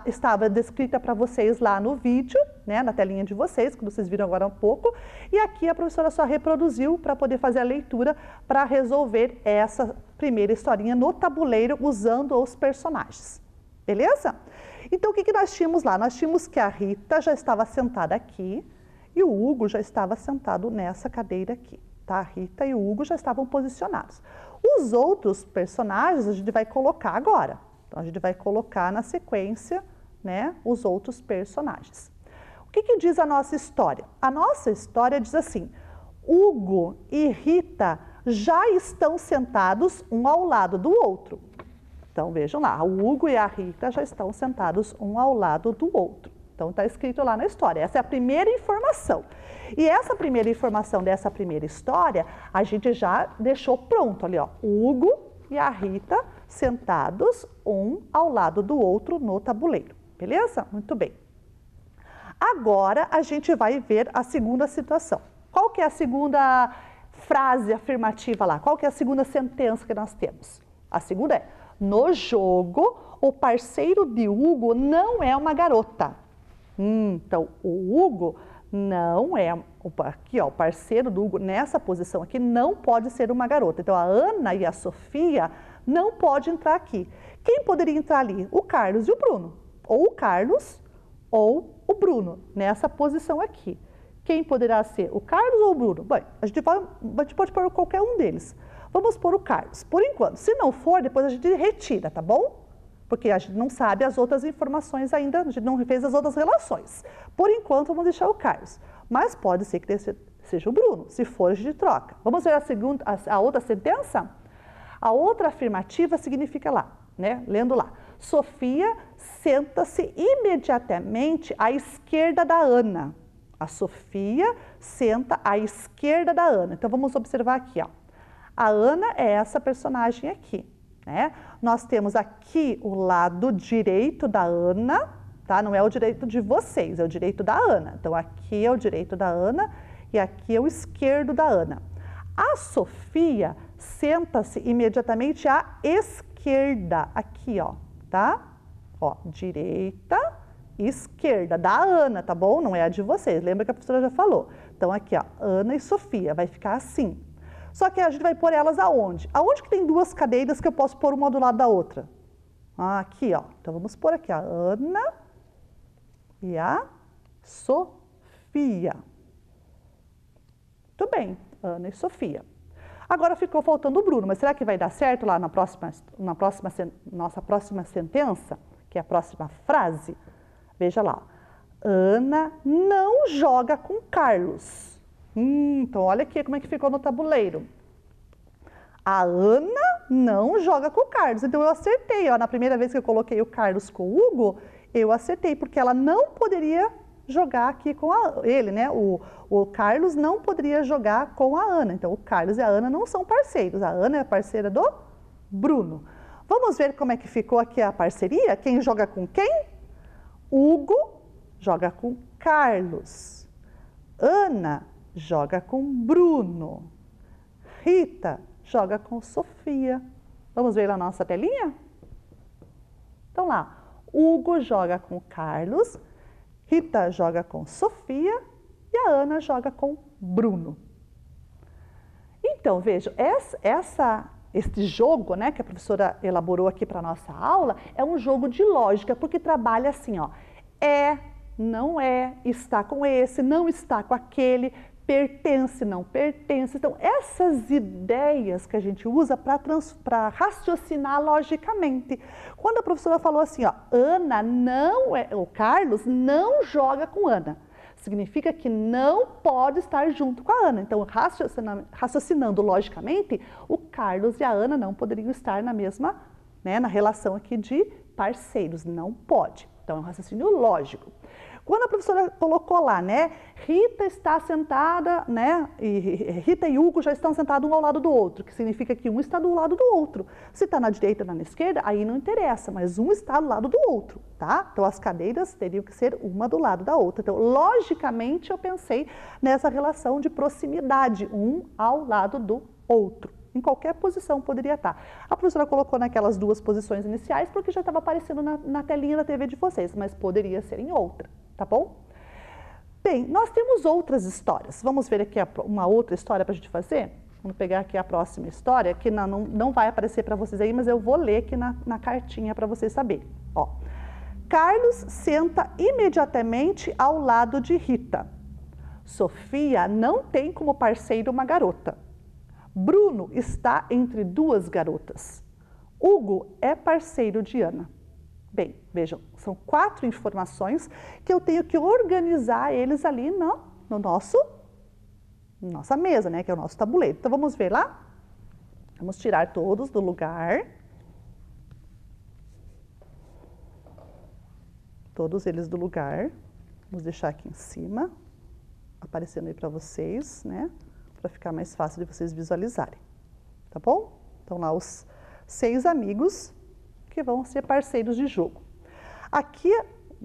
Speaker 5: estava descrita para vocês lá no vídeo, né, na telinha de vocês, que vocês viram agora há um pouco. E aqui a professora só reproduziu para poder fazer a leitura para resolver essa primeira historinha no tabuleiro usando os personagens. Beleza? Então, o que nós tínhamos lá? Nós tínhamos que a Rita já estava sentada aqui e o Hugo já estava sentado nessa cadeira aqui. Tá? A Rita e o Hugo já estavam posicionados. Os outros personagens a gente vai colocar agora. Então, a gente vai colocar na sequência, né, os outros personagens. O que diz a nossa história? A nossa história diz assim: Hugo e Rita já estão sentados um ao lado do outro. Então, vejam lá, o Hugo e a Rita já estão sentados um ao lado do outro. Então, está escrito lá na história. Essa é a primeira informação. E essa primeira informação dessa primeira história, a gente já deixou pronto ali, ó. O Hugo e a Rita sentados um ao lado do outro no tabuleiro. Beleza? Muito bem. Agora, a gente vai ver a segunda situação. Qual que é a segunda frase afirmativa lá? Qual que é a segunda sentença que nós temos? A segunda é: no jogo, o parceiro de Hugo não é uma garota. Então, o Hugo não é, aqui ó, o parceiro do Hugo nessa posição aqui não pode ser uma garota. Então, a Ana e a Sofia não podem entrar aqui. Quem poderia entrar ali? O Carlos e o Bruno. Ou o Carlos ou o Bruno, nessa posição aqui. Quem poderá ser? O Carlos ou o Bruno? Bem, a gente pode pôr qualquer um deles. Vamos pôr o Carlos, por enquanto. Se não for, depois a gente retira, tá bom? Porque a gente não sabe as outras informações ainda, a gente não fez as outras relações. Por enquanto, vamos deixar o Carlos. Mas pode ser que seja o Bruno. Se for, a gente troca. Vamos ver a outra sentença? A outra afirmativa significa lá, né? Lendo lá. Sofia senta-se imediatamente à esquerda da Ana. A Sofia senta à esquerda da Ana. Então, vamos observar aqui, ó. A Ana é essa personagem aqui, né? Nós temos aqui o lado direito da Ana, tá? Não é o direito de vocês, é o direito da Ana. Então, aqui é o direito da Ana e aqui é o esquerdo da Ana. A Sofia senta-se imediatamente à esquerda, aqui, ó, tá? Ó, direita, esquerda, da Ana, tá bom? Não é a de vocês, lembra que a professora já falou. Então, aqui, ó, Ana e Sofia, vai ficar assim. Só que a gente vai pôr elas aonde? Aonde que tem duas cadeiras que eu posso pôr uma do lado da outra? Aqui, ó. Então, vamos pôr aqui a Ana e a Sofia. Muito bem, Ana e Sofia. Agora ficou faltando o Bruno, mas será que vai dar certo lá nossa próxima sentença, que é a próxima frase? Veja lá. Ana não joga com Carlos. Então, olha aqui como é que ficou no tabuleiro. A Ana não joga com o Carlos. Então, eu acertei. Ó, na primeira vez que eu coloquei o Carlos com o Hugo, eu acertei, porque ela não poderia jogar aqui com ele, né? O Carlos não poderia jogar com a Ana. Então, o Carlos e a Ana não são parceiros. A Ana é a parceira do Bruno. Vamos ver como é que ficou aqui a parceria? Quem joga com quem? Hugo joga com Carlos. Ana joga com Bruno. Rita joga com Sofia. Vamos ver lá na nossa telinha? Então lá, Hugo joga com Carlos, Rita joga com Sofia e a Ana joga com Bruno. Então, vejam, este jogo, né, que a professora elaborou aqui para a nossa aula, é um jogo de lógica, porque trabalha assim, ó, não é, está com esse, não está com aquele, pertence, não pertence. Então, essas ideias que a gente usa para raciocinar logicamente. Quando a professora falou assim, ó, o Carlos não joga com Ana, significa que não pode estar junto com a Ana. Então, raciocinando logicamente, o Carlos e a Ana não poderiam estar na mesma, né, na relação aqui de parceiros, não pode. Então, é um raciocínio lógico. Quando a professora colocou lá, né, Rita está sentada, né? E Rita e Hugo já estão sentados um ao lado do outro, que significa que um está do lado do outro. Se está na direita ou na esquerda, aí não interessa, mas um está do lado do outro, tá? Então as cadeiras teriam que ser uma do lado da outra. Então, logicamente, eu pensei nessa relação de proximidade, um ao lado do outro. Em qualquer posição poderia estar. A professora colocou naquelas duas posições iniciais porque já estava aparecendo na telinha da TV de vocês, mas poderia ser em outra, tá bom? Bem, nós temos outras histórias. Vamos ver aqui uma outra história para a gente fazer? Vamos pegar aqui a próxima história, que não vai aparecer para vocês aí, mas eu vou ler aqui na cartinha para vocês saberem. Ó, Carlos senta imediatamente ao lado de Rita. Sofia não tem como parceiro uma garota. Bruno está entre duas garotas. Hugo é parceiro de Ana. Bem, vejam, são 4 informações que eu tenho que organizar eles ali no nossa mesa, né, que é o nosso tabuleiro. Então, vamos ver lá? Vamos tirar todos do lugar. Todos eles do lugar. Vamos deixar aqui em cima, aparecendo aí para vocês, né, para ficar mais fácil de vocês visualizarem. Tá bom? Então, lá os 6 amigos que vão ser parceiros de jogo. Aqui,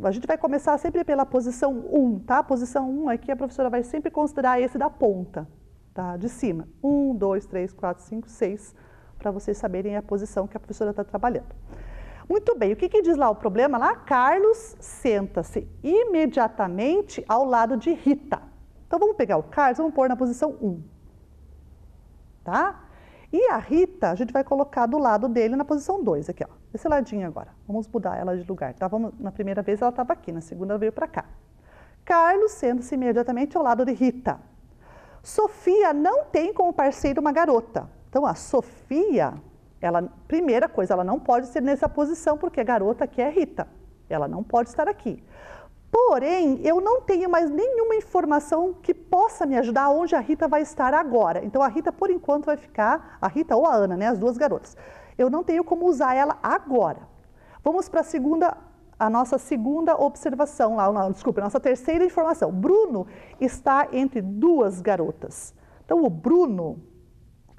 Speaker 5: a gente vai começar sempre pela posição 1, tá? A posição 1 aqui a professora vai sempre considerar esse da ponta, tá? De cima. 1, 2, 3, 4, 5, 6, para vocês saberem a posição que a professora está trabalhando. Muito bem, o que diz lá o problema lá? Carlos senta-se imediatamente ao lado de Rita. Então, vamos pegar o Carlos, vamos pôr na posição 1, tá? E a Rita, a gente vai colocar do lado dele na posição 2, aqui, ó. Esse ladinho agora. Vamos mudar ela de lugar, tá? Na primeira vez ela estava aqui, na segunda ela veio para cá. Carlos senta-se imediatamente ao lado de Rita. Sofia não tem como parceiro uma garota. Então, a Sofia, primeira coisa, ela não pode ser nessa posição, porque a garota aqui é Rita. Ela não pode estar aqui. Porém, eu não tenho mais nenhuma informação que possa me ajudar onde a Rita vai estar agora. Então, a Rita, por enquanto, vai ficar, a Rita ou a Ana, né, as duas garotas. Eu não tenho como usar ela agora. Vamos para a nossa segunda observação, desculpa, a nossa terceira informação. Bruno está entre duas garotas. Então, o Bruno,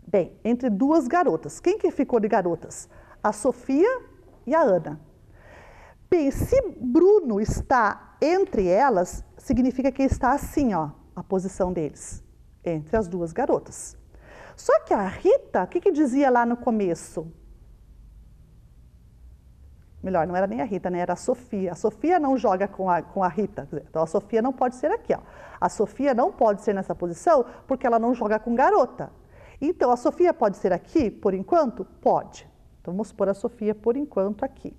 Speaker 5: bem, entre duas garotas. Quem que ficou de garotas? A Sofia e a Ana. Bem, se Bruno está entre elas, significa que está assim, ó, a posição deles, entre as duas garotas. Só que a Rita, o que dizia lá no começo? Melhor, não era nem a Rita, né? Era a Sofia. A Sofia não joga com a Rita. Então, a Sofia não pode ser aqui, ó. A Sofia não pode ser nessa posição porque ela não joga com garota. Então, a Sofia pode ser aqui, por enquanto? Pode. Então, vamos pôr a Sofia, por enquanto, aqui.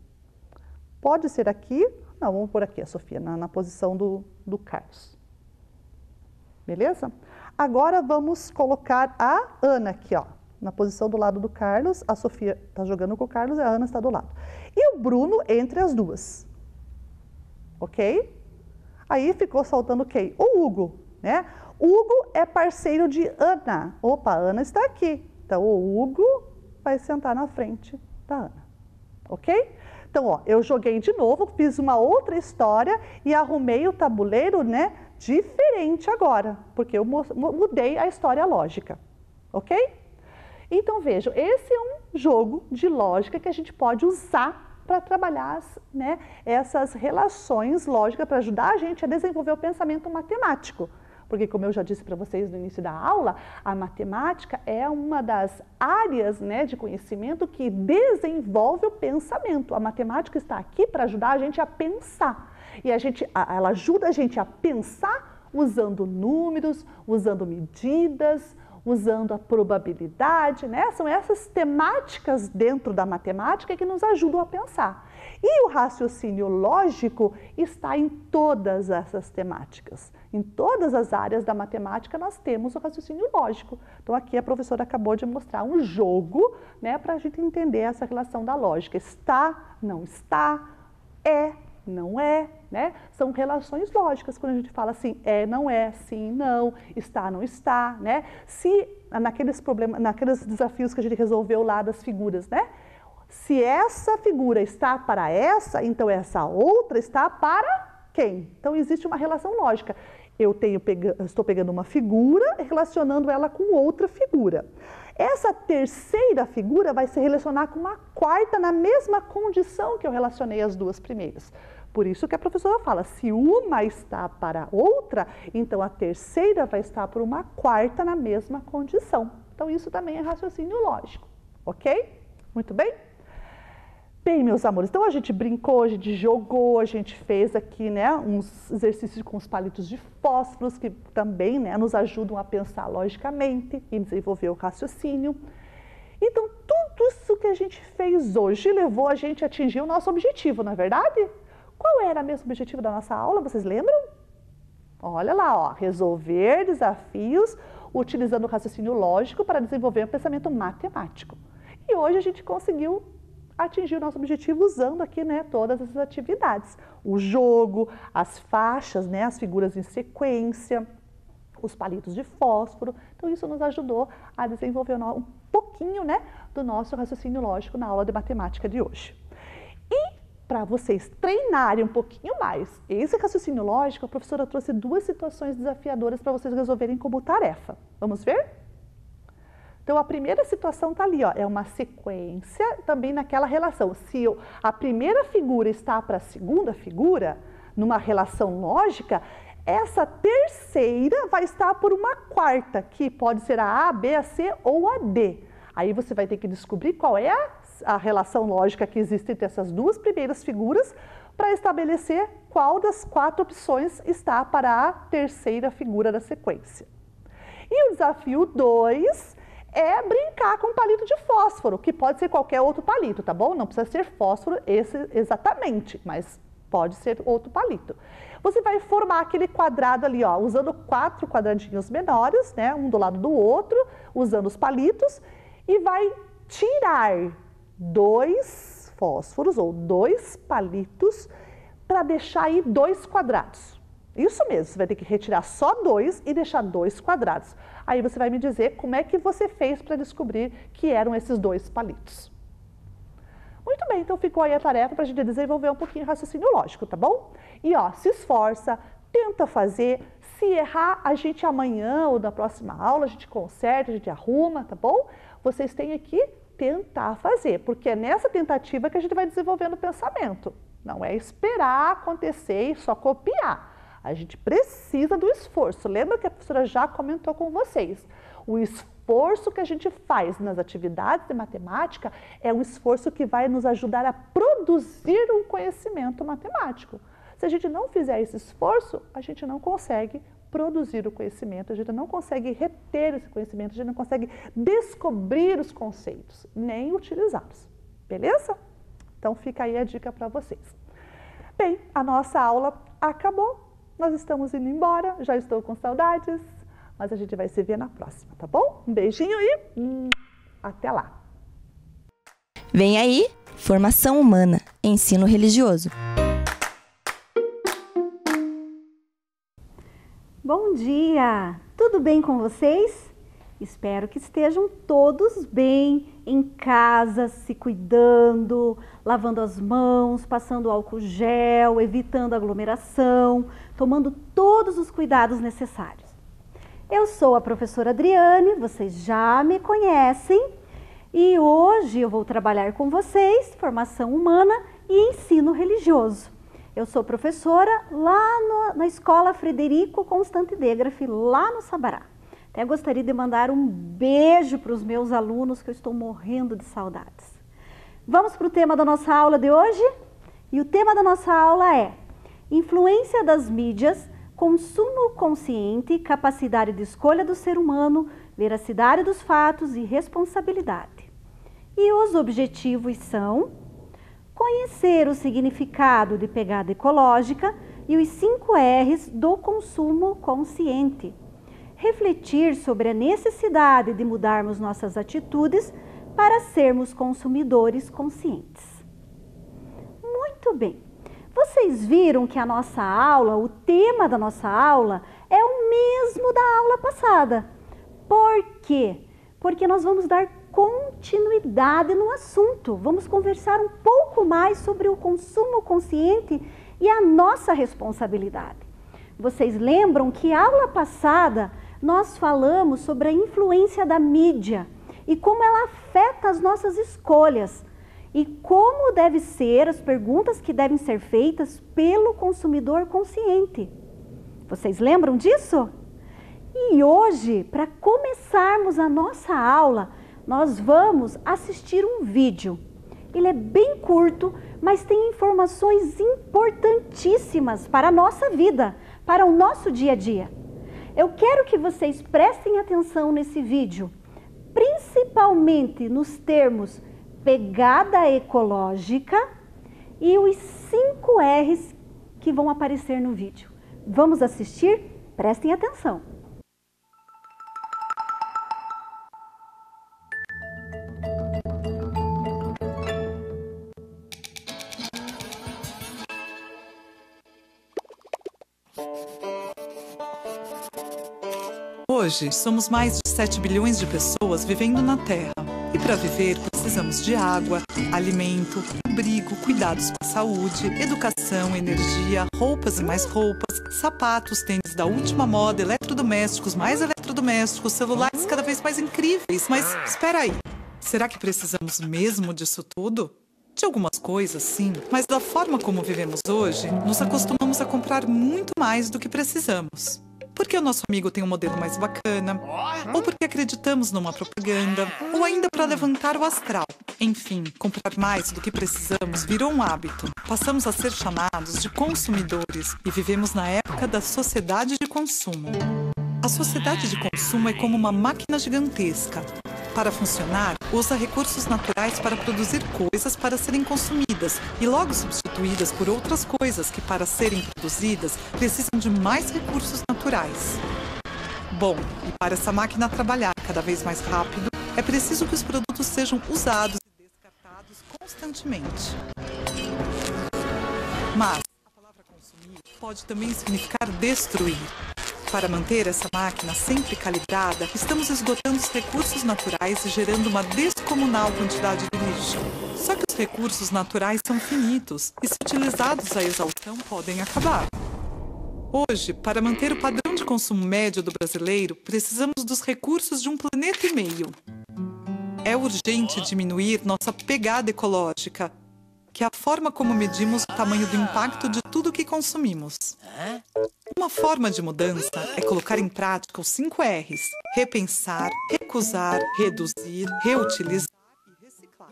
Speaker 5: Pode ser aqui? Não, vamos pôr aqui a Sofia, na posição do Carlos. Beleza? Agora, vamos colocar a Ana aqui, ó. Na posição do lado do Carlos, a Sofia está jogando com o Carlos e a Ana está do lado. E o Bruno entre as duas. Ok? Aí ficou faltando quem? O Hugo, né? Hugo é parceiro de Ana. Opa, a Ana está aqui. Então, o Hugo vai sentar na frente da Ana. Ok? Então, ó, eu joguei de novo, fiz uma outra história e arrumei o tabuleiro, né, diferente agora, porque eu mudei a história lógica. Ok? Então, vejam, esse é um jogo de lógica que a gente pode usar para trabalhar, né, essas relações lógicas, para ajudar a gente a desenvolver o pensamento matemático. Porque, como eu já disse para vocês no início da aula, a matemática é uma das áreas, né, de conhecimento que desenvolve o pensamento. A matemática está aqui para ajudar a gente a pensar. E ela ajuda a gente a pensar usando números, usando medidas, usando a probabilidade, né? São essas temáticas dentro da matemática que nos ajudam a pensar. E o raciocínio lógico está em todas essas temáticas. Em todas as áreas da matemática nós temos o raciocínio lógico. Então aqui a professora acabou de mostrar um jogo, né, para a gente entender essa relação da lógica. Está, não está, é, não é, né? São relações lógicas quando a gente fala assim, é, não é, sim, não, está, não está, né? Se naqueles desafios que a gente resolveu lá das figuras, né? Se essa figura está para essa, então essa outra está para quem? Então existe uma relação lógica. eu estou pegando uma figura e relacionando ela com outra figura. Essa terceira figura vai se relacionar com uma quarta na mesma condição que eu relacionei as duas primeiras. Por isso que a professora fala, se uma está para outra, então a terceira vai estar por uma quarta na mesma condição. Então isso também é raciocínio lógico, ok? Muito bem? Bem, meus amores, então a gente brincou, a gente jogou, a gente fez aqui, né, uns exercícios com os palitos de fósforos que também, né, nos ajudam a pensar logicamente e desenvolver o raciocínio. Então, tudo isso que a gente fez hoje levou a gente a atingir o nosso objetivo, não é verdade? Qual era mesmo o objetivo da nossa aula, vocês lembram? Olha lá, ó, resolver desafios utilizando o raciocínio lógico para desenvolver o pensamento matemático. E hoje a gente conseguiu atingir o nosso objetivo usando aqui, né, todas essas atividades. O jogo, as faixas, né, as figuras em sequência, os palitos de fósforo. Então isso nos ajudou a desenvolver um pouquinho, né, do nosso raciocínio lógico na aula de matemática de hoje. E para vocês treinarem um pouquinho mais esse raciocínio lógico, a professora trouxe duas situações desafiadoras para vocês resolverem como tarefa. Vamos ver? Então, a primeira situação está ali, ó, é uma sequência também naquela relação. Se a primeira figura está para a segunda figura, numa relação lógica, essa terceira vai estar por uma quarta, que pode ser a A, B, a C ou a D. Aí você vai ter que descobrir qual é a relação lógica que existe entre essas duas primeiras figuras para estabelecer qual das quatro opções está para a terceira figura da sequência. E o desafio 2 é brincar com palito de fósforo, que pode ser qualquer outro palito, tá bom? Não precisa ser fósforo esse exatamente, mas pode ser outro palito. Você vai formar aquele quadrado ali, ó, usando 4 quadradinhos menores, né, um do lado do outro, usando os palitos, e vai tirar 2 fósforos ou 2 palitos para deixar aí 2 quadrados. Isso mesmo, você vai ter que retirar só 2 e deixar 2 quadrados. Aí você vai me dizer como é que você fez para descobrir que eram esses 2 palitos. Muito bem, então ficou aí a tarefa para a gente desenvolver um pouquinho o raciocínio lógico, tá bom? E ó, se esforça, tenta fazer. Se errar, a gente amanhã ou na próxima aula, a gente conserta, a gente arruma, tá bom? Vocês têm que tentar fazer, porque é nessa tentativa que a gente vai desenvolvendo o pensamento. Não é esperar acontecer e só copiar. A gente precisa do esforço. Lembra que a professora já comentou com vocês? O esforço que a gente faz nas atividades de matemática é um esforço que vai nos ajudar a produzir um conhecimento matemático. Se a gente não fizer esse esforço, a gente não consegue produzir o conhecimento, a gente não consegue reter esse conhecimento, a gente não consegue descobrir os conceitos, nem utilizá-los. Beleza? Então fica aí a dica para vocês. Bem, a nossa aula acabou. Nós estamos indo embora, já estou com saudades, mas a gente vai se ver na próxima, tá bom? Um beijinho e até lá!
Speaker 2: Vem aí, Formação Humana, Ensino Religioso.
Speaker 6: Bom dia! Tudo bem com vocês? Espero que estejam todos bem, em casa, se cuidando, lavando as mãos, passando álcool gel, evitando aglomeração, tomando todos os cuidados necessários. Eu sou a professora Adriane, vocês já me conhecem, e hoje eu vou trabalhar com vocês formação humana e ensino religioso. Eu sou professora lá na Escola Frederico Constante Degraf, lá no Sabará. Até gostaria de mandar um beijo para os meus alunos, que eu estou morrendo de saudades. Vamos para o tema da nossa aula de hoje? E o tema da nossa aula é Influência das mídias, consumo consciente, capacidade de escolha do ser humano, veracidade dos fatos e responsabilidade. E os objetivos são conhecer o significado de pegada ecológica e os 5 R's do consumo consciente. Refletir sobre a necessidade de mudarmos nossas atitudes para sermos consumidores conscientes. Muito bem. Vocês viram que a nossa aula, o tema da nossa aula, é o mesmo da aula passada. Por quê? Porque nós vamos dar continuidade no assunto. Vamos conversar um pouco mais sobre o consumo consciente e a nossa responsabilidade. Vocês lembram que aula passada nós falamos sobre a influência da mídia e como ela afeta as nossas escolhas e como devem ser as perguntas que devem ser feitas pelo consumidor consciente. Vocês lembram disso? E hoje, para começarmos a nossa aula, nós vamos assistir um vídeo. Ele é bem curto, mas tem informações importantíssimas para a nossa vida, para o nosso dia a dia. Eu quero que vocês prestem atenção nesse vídeo, principalmente nos termos pegada ecológica e os 5 R's que vão aparecer no vídeo. Vamos assistir? Prestem atenção.
Speaker 7: Hoje, somos mais de 7 bilhões de pessoas vivendo na Terra. E para viver, precisamos de água, alimento, abrigo, cuidados com a saúde, educação, energia, roupas e mais roupas, sapatos, tênis da última moda, eletrodomésticos, mais eletrodomésticos, celulares cada vez mais incríveis. Mas espera aí, será que precisamos mesmo disso tudo? De algumas coisas, sim, mas da forma como vivemos hoje, nos acostumamos a comprar muito mais do que precisamos. Porque o nosso amigo tem um modelo mais bacana, ou porque acreditamos numa propaganda, ou ainda para levantar o astral. Enfim, comprar mais do que precisamos virou um hábito. Passamos a ser chamados de consumidores e vivemos na época da sociedade de consumo. A sociedade de consumo é como uma máquina gigantesca. Para funcionar, usa recursos naturais para produzir coisas para serem consumidas e logo substituídas por outras coisas que, para serem produzidas, precisam de mais recursos naturais. Bom, e para essa máquina trabalhar cada vez mais rápido, é preciso que os produtos sejam usados e descartados constantemente. Mas a palavra consumir pode também significar destruir. Para manter essa máquina sempre calibrada, estamos esgotando os recursos naturais e gerando uma descomunal quantidade de lixo. Só que os recursos naturais são finitos e, se utilizados à exaustão, podem acabar. Hoje, para manter o padrão de consumo médio do brasileiro, precisamos dos recursos de um planeta e meio. É urgente diminuir nossa pegada ecológica, que é a forma como medimos o tamanho do impacto de tudo que consumimos. Uma forma de mudança é colocar em prática os 5 R's: repensar, recusar, reduzir, reutilizar e reciclar.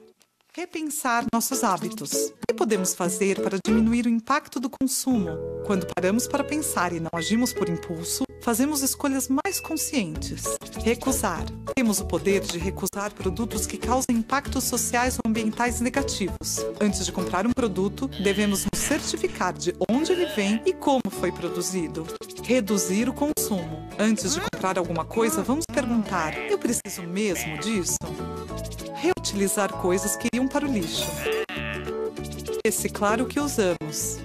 Speaker 7: Repensar nossos hábitos. O que podemos fazer para diminuir o impacto do consumo? Quando paramos para pensar e não agimos por impulso, fazemos escolhas mais conscientes. Recusar. Temos o poder de recusar produtos que causam impactos sociais ou ambientais negativos. Antes de comprar um produto, devemos nos certificar de onde ele vem e como foi produzido. Reduzir o consumo. Antes de comprar alguma coisa, vamos perguntar: eu preciso mesmo disso? Reutilizar coisas que iriam para o lixo. Reciclar o que usamos.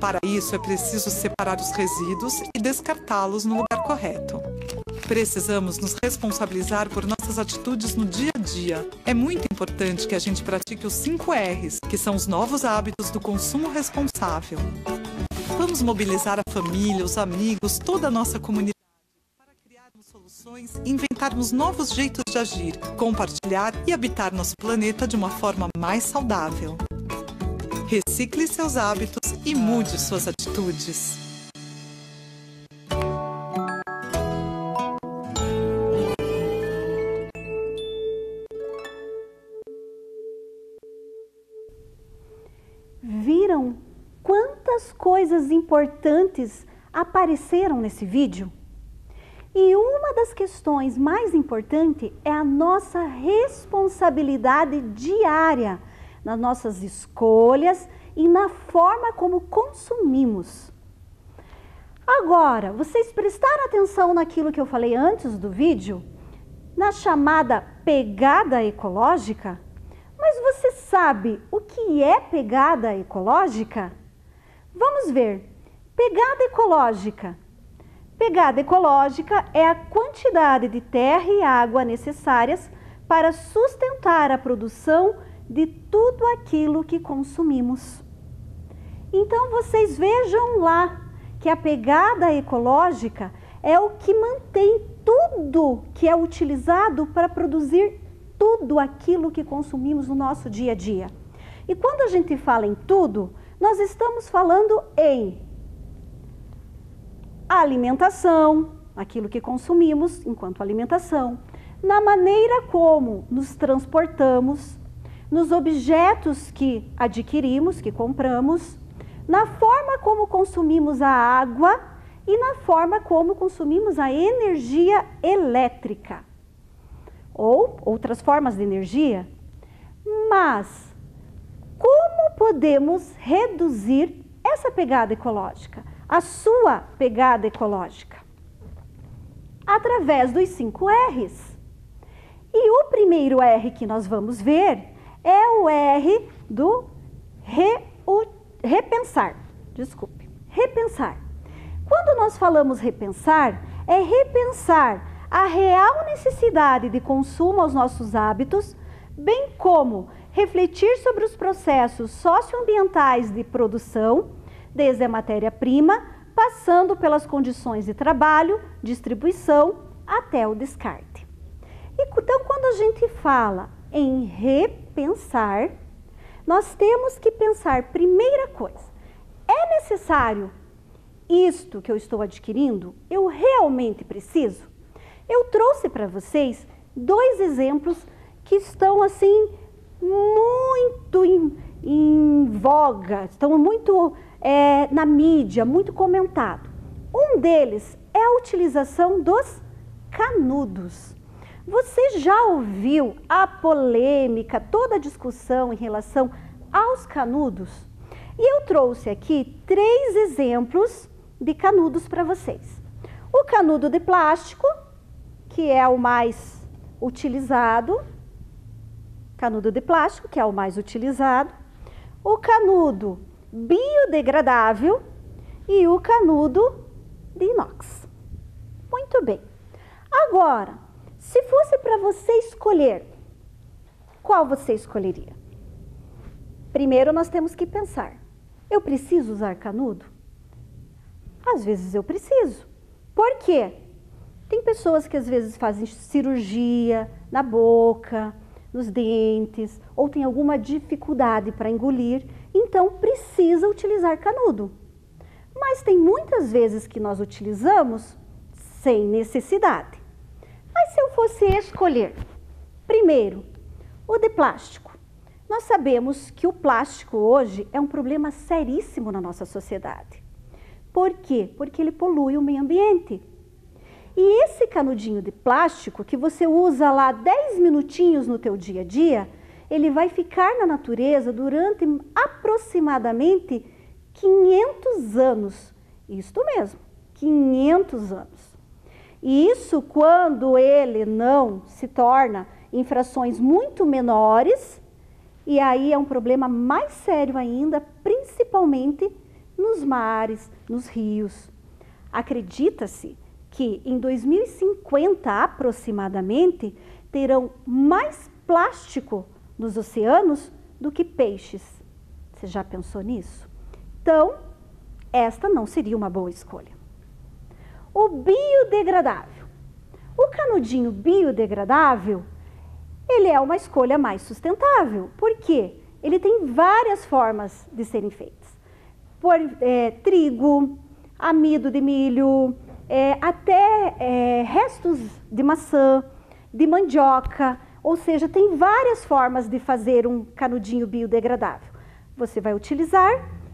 Speaker 7: Para isso, é preciso separar os resíduos e descartá-los no lugar correto. Precisamos nos responsabilizar por nossas atitudes no dia a dia. É muito importante que a gente pratique os 5 R's, que são os novos hábitos do consumo responsável. Vamos mobilizar a família, os amigos, toda a nossa comunidade para criarmos soluções e inventarmos novos jeitos de agir, compartilhar e habitar nosso planeta de uma forma mais saudável. Recicle seus hábitos e mude suas atitudes.
Speaker 6: Viram quantas coisas importantes apareceram nesse vídeo? E uma das questões mais importantes é a nossa responsabilidade diária nas nossas escolhas e na forma como consumimos. Agora, vocês prestaram atenção naquilo que eu falei antes do vídeo? Na chamada pegada ecológica? Mas você sabe o que é pegada ecológica? Vamos ver. Pegada ecológica. Pegada ecológica é a quantidade de terra e água necessárias para sustentar a produção de tudo aquilo que consumimos. Então vocês vejam lá que a pegada ecológica é o que mantém tudo que é utilizado para produzir tudo aquilo que consumimos no nosso dia a dia. E quando a gente fala em tudo, nós estamos falando em alimentação, aquilo que consumimos enquanto alimentação, na maneira como nos transportamos, nos objetos que adquirimos, que compramos, na forma como consumimos a água e na forma como consumimos a energia elétrica ou outras formas de energia. Mas como podemos reduzir essa pegada ecológica, a sua pegada ecológica? Através dos 5 R's. E o primeiro R que nós vamos ver é o R do repensar. Desculpe, repensar. Quando nós falamos repensar, é repensar a real necessidade de consumo aos nossos hábitos, bem como refletir sobre os processos socioambientais de produção, desde a matéria-prima, passando pelas condições de trabalho, distribuição, até o descarte. Então, quando a gente fala em repensar, nós temos que pensar, primeira coisa, é necessário isto que eu estou adquirindo? Eu realmente preciso? Eu trouxe para vocês 2 exemplos que estão assim muito em voga, estão muito na mídia, muito comentado. Um deles é a utilização dos canudos. Você já ouviu a polêmica, toda a discussão em relação aos canudos? E eu trouxe aqui 3 exemplos de canudos para vocês. O canudo de plástico, que é o mais utilizado. Canudo de plástico, que é o mais utilizado. O canudo biodegradável e o canudo de inox. Muito bem. Agora, se fosse para você escolher, qual você escolheria? Primeiro nós temos que pensar, eu preciso usar canudo? Às vezes eu preciso. Por quê? Tem pessoas que às vezes fazem cirurgia na boca, nos dentes, ou tem alguma dificuldade para engolir, então precisa utilizar canudo. Mas tem muitas vezes que nós utilizamos sem necessidade. Mas se eu fosse escolher, primeiro, o de plástico. Nós sabemos que o plástico hoje é um problema seríssimo na nossa sociedade. Por quê? Porque ele polui o meio ambiente. E esse canudinho de plástico que você usa lá 10 minutinhos no teu dia a dia, ele vai ficar na natureza durante aproximadamente 500 anos. Isto mesmo, 500 anos. E isso quando ele não se torna em frações muito menores, e aí é um problema mais sério ainda, principalmente nos mares, nos rios. Acredita-se que em 2050, aproximadamente, terão mais plástico nos oceanos do que peixes. Você já pensou nisso? Então, esta não seria uma boa escolha. O biodegradável. O canudinho biodegradável, ele é uma escolha mais sustentável. Por quê? Ele tem várias formas de serem feitas. Por trigo, amido de milho, até restos de maçã, de mandioca, ou seja, tem várias formas de fazer um canudinho biodegradável. Você vai utilizar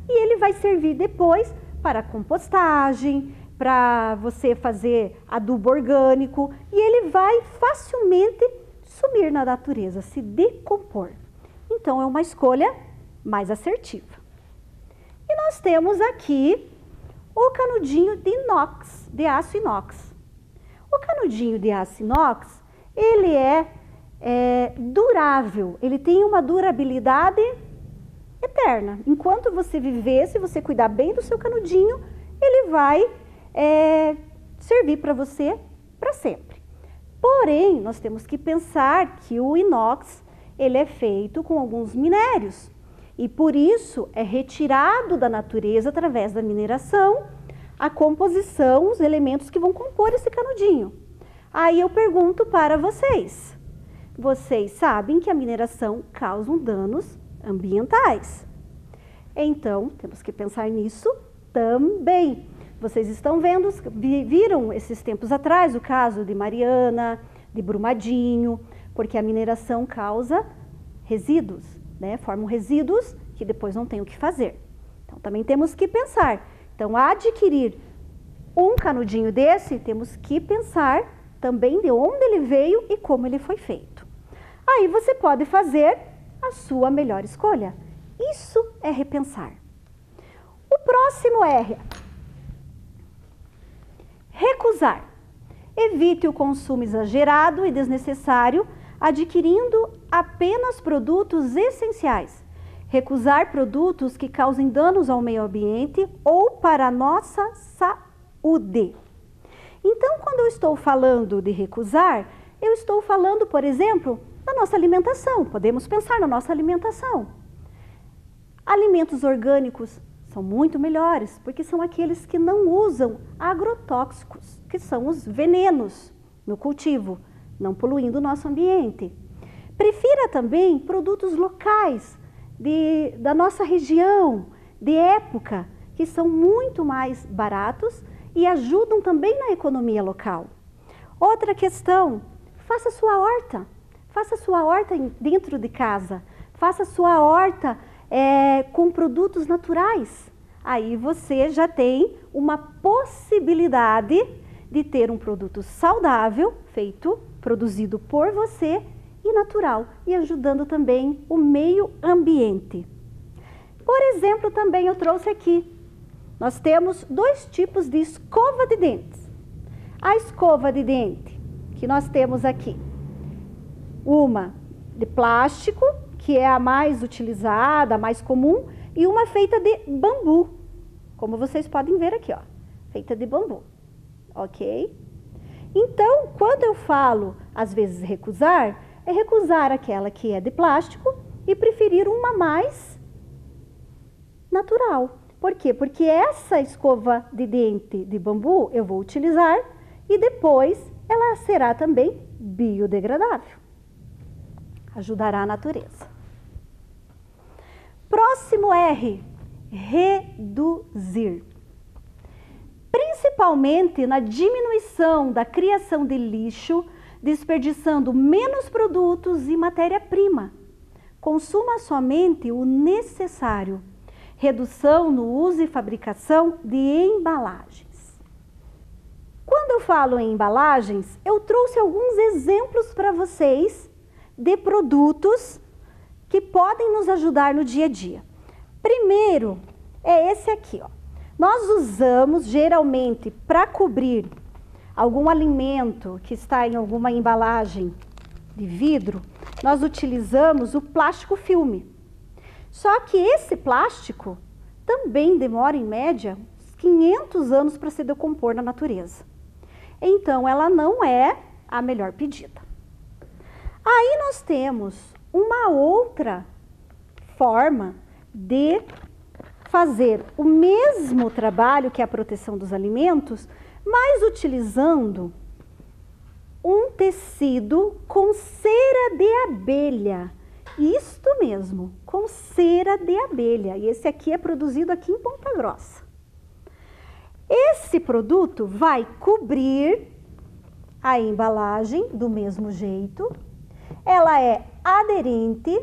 Speaker 6: e ele vai servir depois para compostagem, para você fazer adubo orgânico e ele vai facilmente sumir na natureza, se decompor. Então é uma escolha mais assertiva. E nós temos aqui o canudinho de inox, de aço inox. O canudinho de aço inox, ele é durável, ele tem uma durabilidade eterna. Enquanto você viver, se você cuidar bem do seu canudinho, ele vai servir para você para sempre. Porém, nós temos que pensar que o inox, ele é feito com alguns minérios. E por isso é retirado da natureza através da mineração, a composição, os elementos que vão compor esse canudinho. Aí eu pergunto para vocês. Vocês sabem que a mineração causa danos ambientais. Então, temos que pensar nisso também. Vocês estão vendo, viram esses tempos atrás o caso de Mariana, de Brumadinho, porque a mineração causa resíduos, né? Formam resíduos que depois não tem o que fazer. Então, também temos que pensar. Então, adquirir um canudinho desse, temos que pensar também de onde ele veio e como ele foi feito. Aí você pode fazer a sua melhor escolha. Isso é repensar. O próximo é recusar. Evite o consumo exagerado e desnecessário, adquirindo apenas produtos essenciais. Recusar produtos que causem danos ao meio ambiente ou para a nossa saúde. Então, quando eu estou falando de recusar, eu estou falando, por exemplo, da nossa alimentação. Podemos pensar na nossa alimentação. Alimentos orgânicos são muito melhores, porque são aqueles que não usam agrotóxicos, que são os venenos no cultivo, não poluindo o nosso ambiente. Prefira também produtos locais, da nossa região, de época, que são muito mais baratos e ajudam também na economia local. Outra questão, faça sua horta dentro de casa, faça sua horta com produtos naturais. Aí você já tem uma possibilidade de ter um produto saudável, produzido por você e natural, e ajudando também o meio ambiente. Por exemplo, também eu trouxe aqui, nós temos 2 tipos de escova de dentes. A escova de dente que nós temos aqui, uma de plástico, que é a mais utilizada, a mais comum, e uma feita de bambu, como vocês podem ver aqui, ó, feita de bambu, ok? Então, quando eu falo, às vezes, recusar, é recusar aquela que é de plástico e preferir uma mais natural. Por quê? Porque essa escova de dente de bambu eu vou utilizar e depois ela será também biodegradável. Ajudará a natureza. Próximo R, reduzir. Principalmente na diminuição da criação de lixo, desperdiçando menos produtos e matéria-prima. Consuma somente o necessário. Redução no uso e fabricação de embalagens. Quando eu falo em embalagens, eu trouxe alguns exemplos para vocês de produtos que podem nos ajudar no dia a dia. Primeiro é esse aqui, ó. Nós usamos geralmente para cobrir algum alimento que está em alguma embalagem de vidro, nós utilizamos o plástico filme. Só que esse plástico também demora, em média, 500 anos para se decompor na natureza. Então, ela não é a melhor pedida. Aí nós temos uma outra forma de fazer o mesmo trabalho que é a proteção dos alimentos, mas utilizando um tecido com cera de abelha. Isto mesmo, com cera de abelha. E esse aqui é produzido aqui em Ponta Grossa. Esse produto vai cobrir a embalagem do mesmo jeito. Ela é aderente,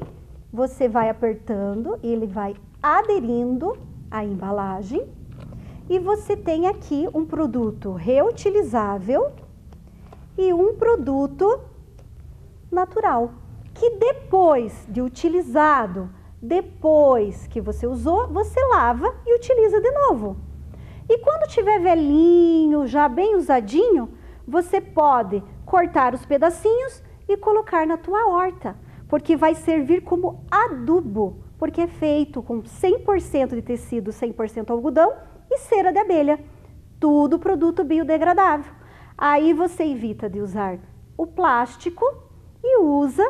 Speaker 6: você vai apertando, ele vai aderindo à embalagem. E você tem aqui um produto reutilizável e um produto natural, que depois de utilizado, depois que você usou, você lava e utiliza de novo. E quando tiver velhinho, já bem usadinho, você pode cortar os pedacinhos e colocar na tua horta, porque vai servir como adubo, porque é feito com 100% de tecido, 100% algodão e cera de abelha, tudo produto biodegradável. Aí você evita de usar o plástico e usa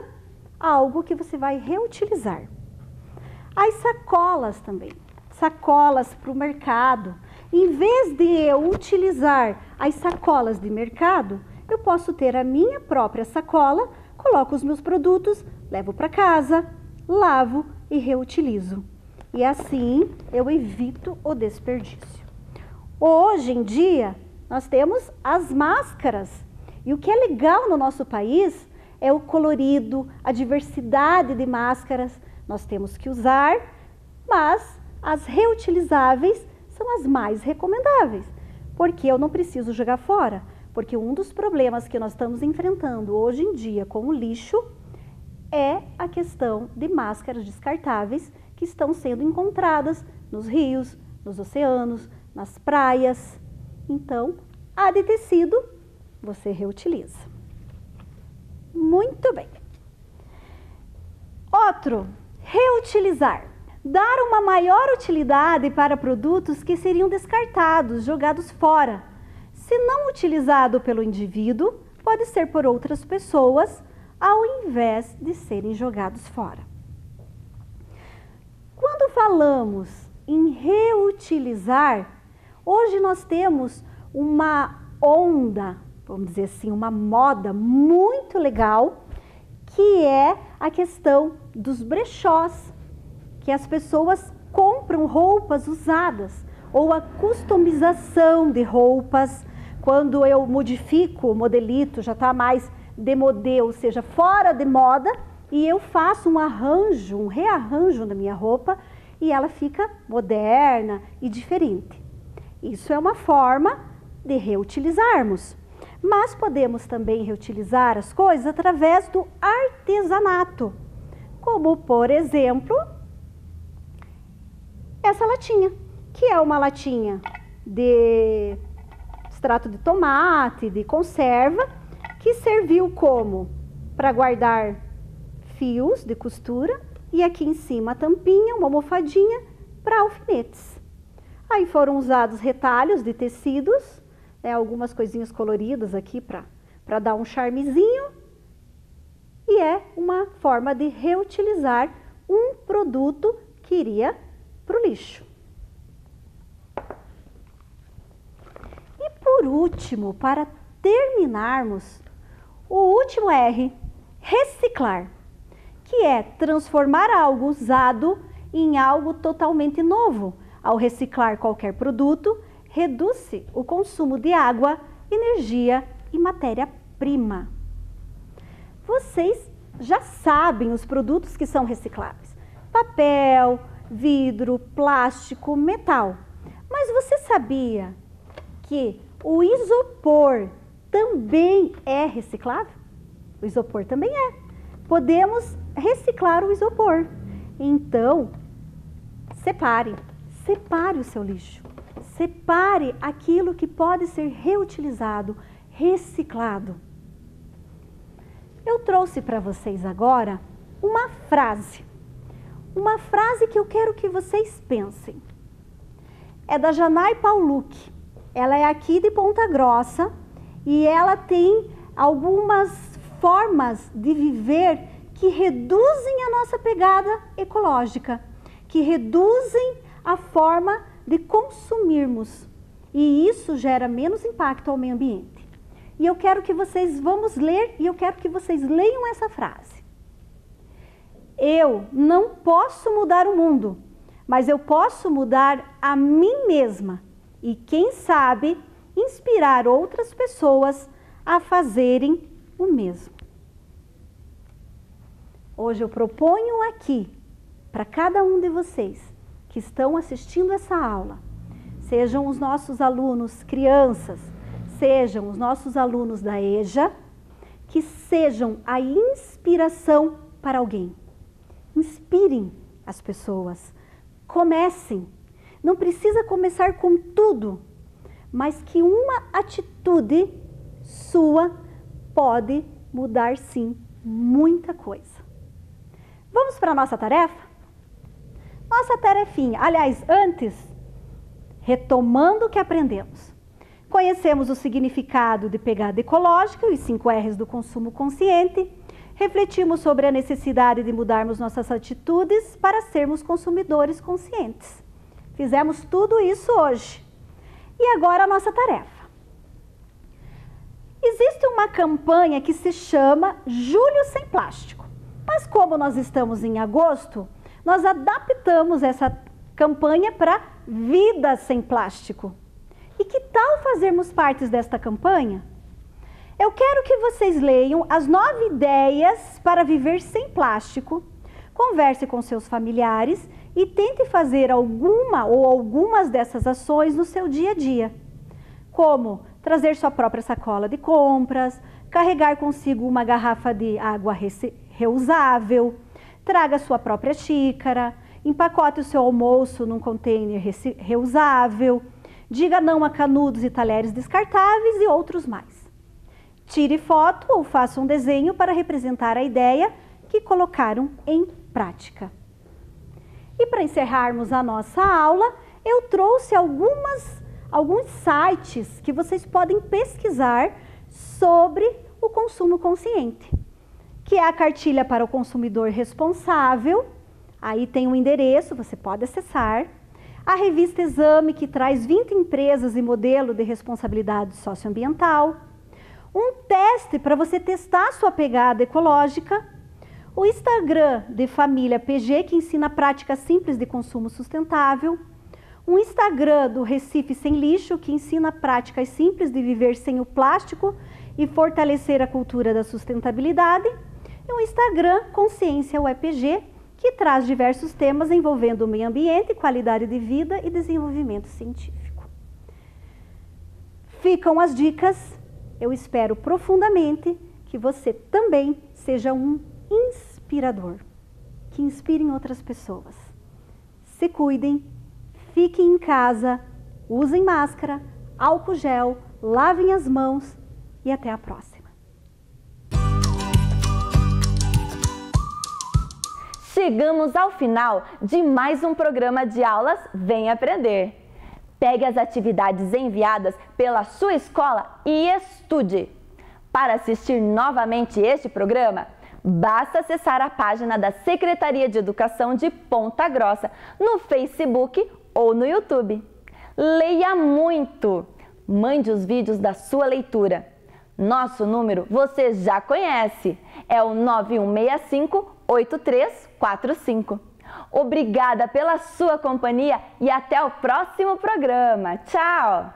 Speaker 6: algo que você vai reutilizar. As sacolas também, sacolas para o mercado. Em vez de eu utilizar as sacolas de mercado, eu posso ter a minha própria sacola, coloco os meus produtos, levo para casa, lavo e reutilizo. E assim eu evito o desperdício. Hoje em dia, nós temos as máscaras. E o que é legal no nosso país é o colorido, a diversidade de máscaras. Nós temos que usar, mas as reutilizáveis são as mais recomendáveis. Porque eu não preciso jogar fora. Porque um dos problemas que nós estamos enfrentando hoje em dia com o lixo é a questão de máscaras descartáveis que estão sendo encontradas nos rios, nos oceanos, nas praias. Então, a de tecido, você reutiliza. Muito bem. Outro, reutilizar. Dar uma maior utilidade para produtos que seriam descartados, jogados fora. Se não utilizado pelo indivíduo, pode ser por outras pessoas, ao invés de serem jogados fora. Quando falamos em reutilizar, hoje nós temos uma onda, vamos dizer assim, uma moda muito legal, que é a questão dos brechós, que as pessoas compram roupas usadas, ou a customização de roupas, quando eu modifico o modelito, já está mais demodê, ou seja, fora de moda, e eu faço um arranjo, um rearranjo da minha roupa, e ela fica moderna e diferente. Isso é uma forma de reutilizarmos. Mas podemos também reutilizar as coisas através do artesanato, como, por exemplo, essa latinha, que é uma latinha de extrato de tomate, de conserva, que serviu como para guardar fios de costura e aqui em cima a tampinha, uma almofadinha para alfinetes. Aí foram usados retalhos de tecidos, algumas coisinhas coloridas aqui para dar um charmezinho, e é uma forma de reutilizar um produto que iria para o lixo. E por último, para terminarmos, o último R, reciclar, que é transformar algo usado em algo totalmente novo. Ao reciclar qualquer produto, reduz-se o consumo de água, energia e matéria-prima. Vocês já sabem os produtos que são recicláveis: papel, vidro, plástico, metal. Mas você sabia que o isopor também é reciclável? O isopor também é. Podemos reciclar o isopor. Então, separe o seu lixo. Separe aquilo que pode ser reutilizado, reciclado. Eu trouxe para vocês agora uma frase que eu quero que vocês pensem. É da Janay Pauluc. Ela é aqui de Ponta Grossa e ela tem algumas formas de viver que reduzem a nossa pegada ecológica, que reduzem a forma de consumirmos, e isso gera menos impacto ao meio ambiente. E eu quero que vocês, vamos ler, e eu quero que vocês leiam essa frase. Eu não posso mudar o mundo, mas eu posso mudar a mim mesma e, quem sabe, inspirar outras pessoas a fazerem o mesmo. Hoje eu proponho aqui, para cada um de vocês que estão assistindo essa aula, sejam os nossos alunos crianças, sejam os nossos alunos da EJA, que sejam a inspiração para alguém. Inspirem as pessoas, comecem. Não precisa começar com tudo, mas que uma atitude sua pode mudar sim muita coisa. Vamos para a nossa tarefa? Nossa tarefinha, aliás, antes, retomando o que aprendemos. Conhecemos o significado de pegada ecológica, os 5 R's do consumo consciente. Refletimos sobre a necessidade de mudarmos nossas atitudes para sermos consumidores conscientes. Fizemos tudo isso hoje. E agora a nossa tarefa. Existe uma campanha que se chama Julho Sem Plástico. Mas como nós estamos em agosto, nós adaptamos essa campanha para Vida Sem Plástico. E que tal fazermos parte desta campanha? Eu quero que vocês leiam as 9 ideias para viver sem plástico, converse com seus familiares e tente fazer alguma ou algumas dessas ações no seu dia a dia. Como trazer sua própria sacola de compras, carregar consigo uma garrafa de água reusável, traga sua própria xícara, empacote o seu almoço num container reusável, diga não a canudos e talheres descartáveis e outros mais. Tire foto ou faça um desenho para representar a ideia que colocaram em prática. E para encerrarmos a nossa aula, eu trouxe alguns sites que vocês podem pesquisar sobre o consumo consciente, que é a cartilha para o consumidor responsável. Aí tem um endereço, você pode acessar. A revista Exame, que traz 20 empresas e modelo de responsabilidade socioambiental. Um teste para você testar sua pegada ecológica. O Instagram de Família PG, que ensina práticas simples de consumo sustentável. Um Instagram do Recife Sem Lixo, que ensina práticas simples de viver sem o plástico e fortalecer a cultura da sustentabilidade. E um Instagram Consciência UEPG, que traz diversos temas envolvendo o meio ambiente, qualidade de vida e desenvolvimento científico. Ficam as dicas. Eu espero profundamente que você também seja um inspirador, que inspire outras pessoas. Se cuidem, fiquem em casa, usem máscara, álcool gel, lavem as mãos e até a próxima.
Speaker 1: Chegamos ao final de mais um programa de aulas Vem Aprender. Pegue as atividades enviadas pela sua escola e estude. Para assistir novamente este programa, basta acessar a página da Secretaria de Educação de Ponta Grossa no Facebook ou no YouTube. Leia muito! Mande os vídeos da sua leitura. Nosso número você já conhece, é o 9165-8345. Obrigada pela sua companhia e até o próximo programa. Tchau!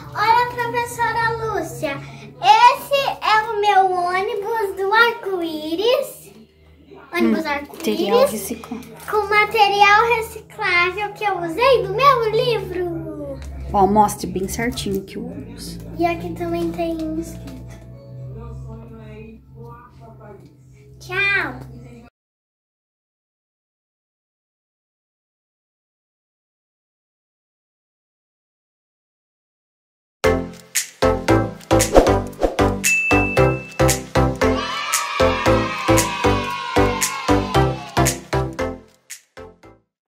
Speaker 8: Olá, professora Lúcia. Esse é o meu ônibus do arco-íris. Ônibus arco-íris com material reciclável que eu usei do meu livro.
Speaker 9: Ó, mostre bem certinho que o ônibus.
Speaker 8: E aqui também tem escrito. Tchau!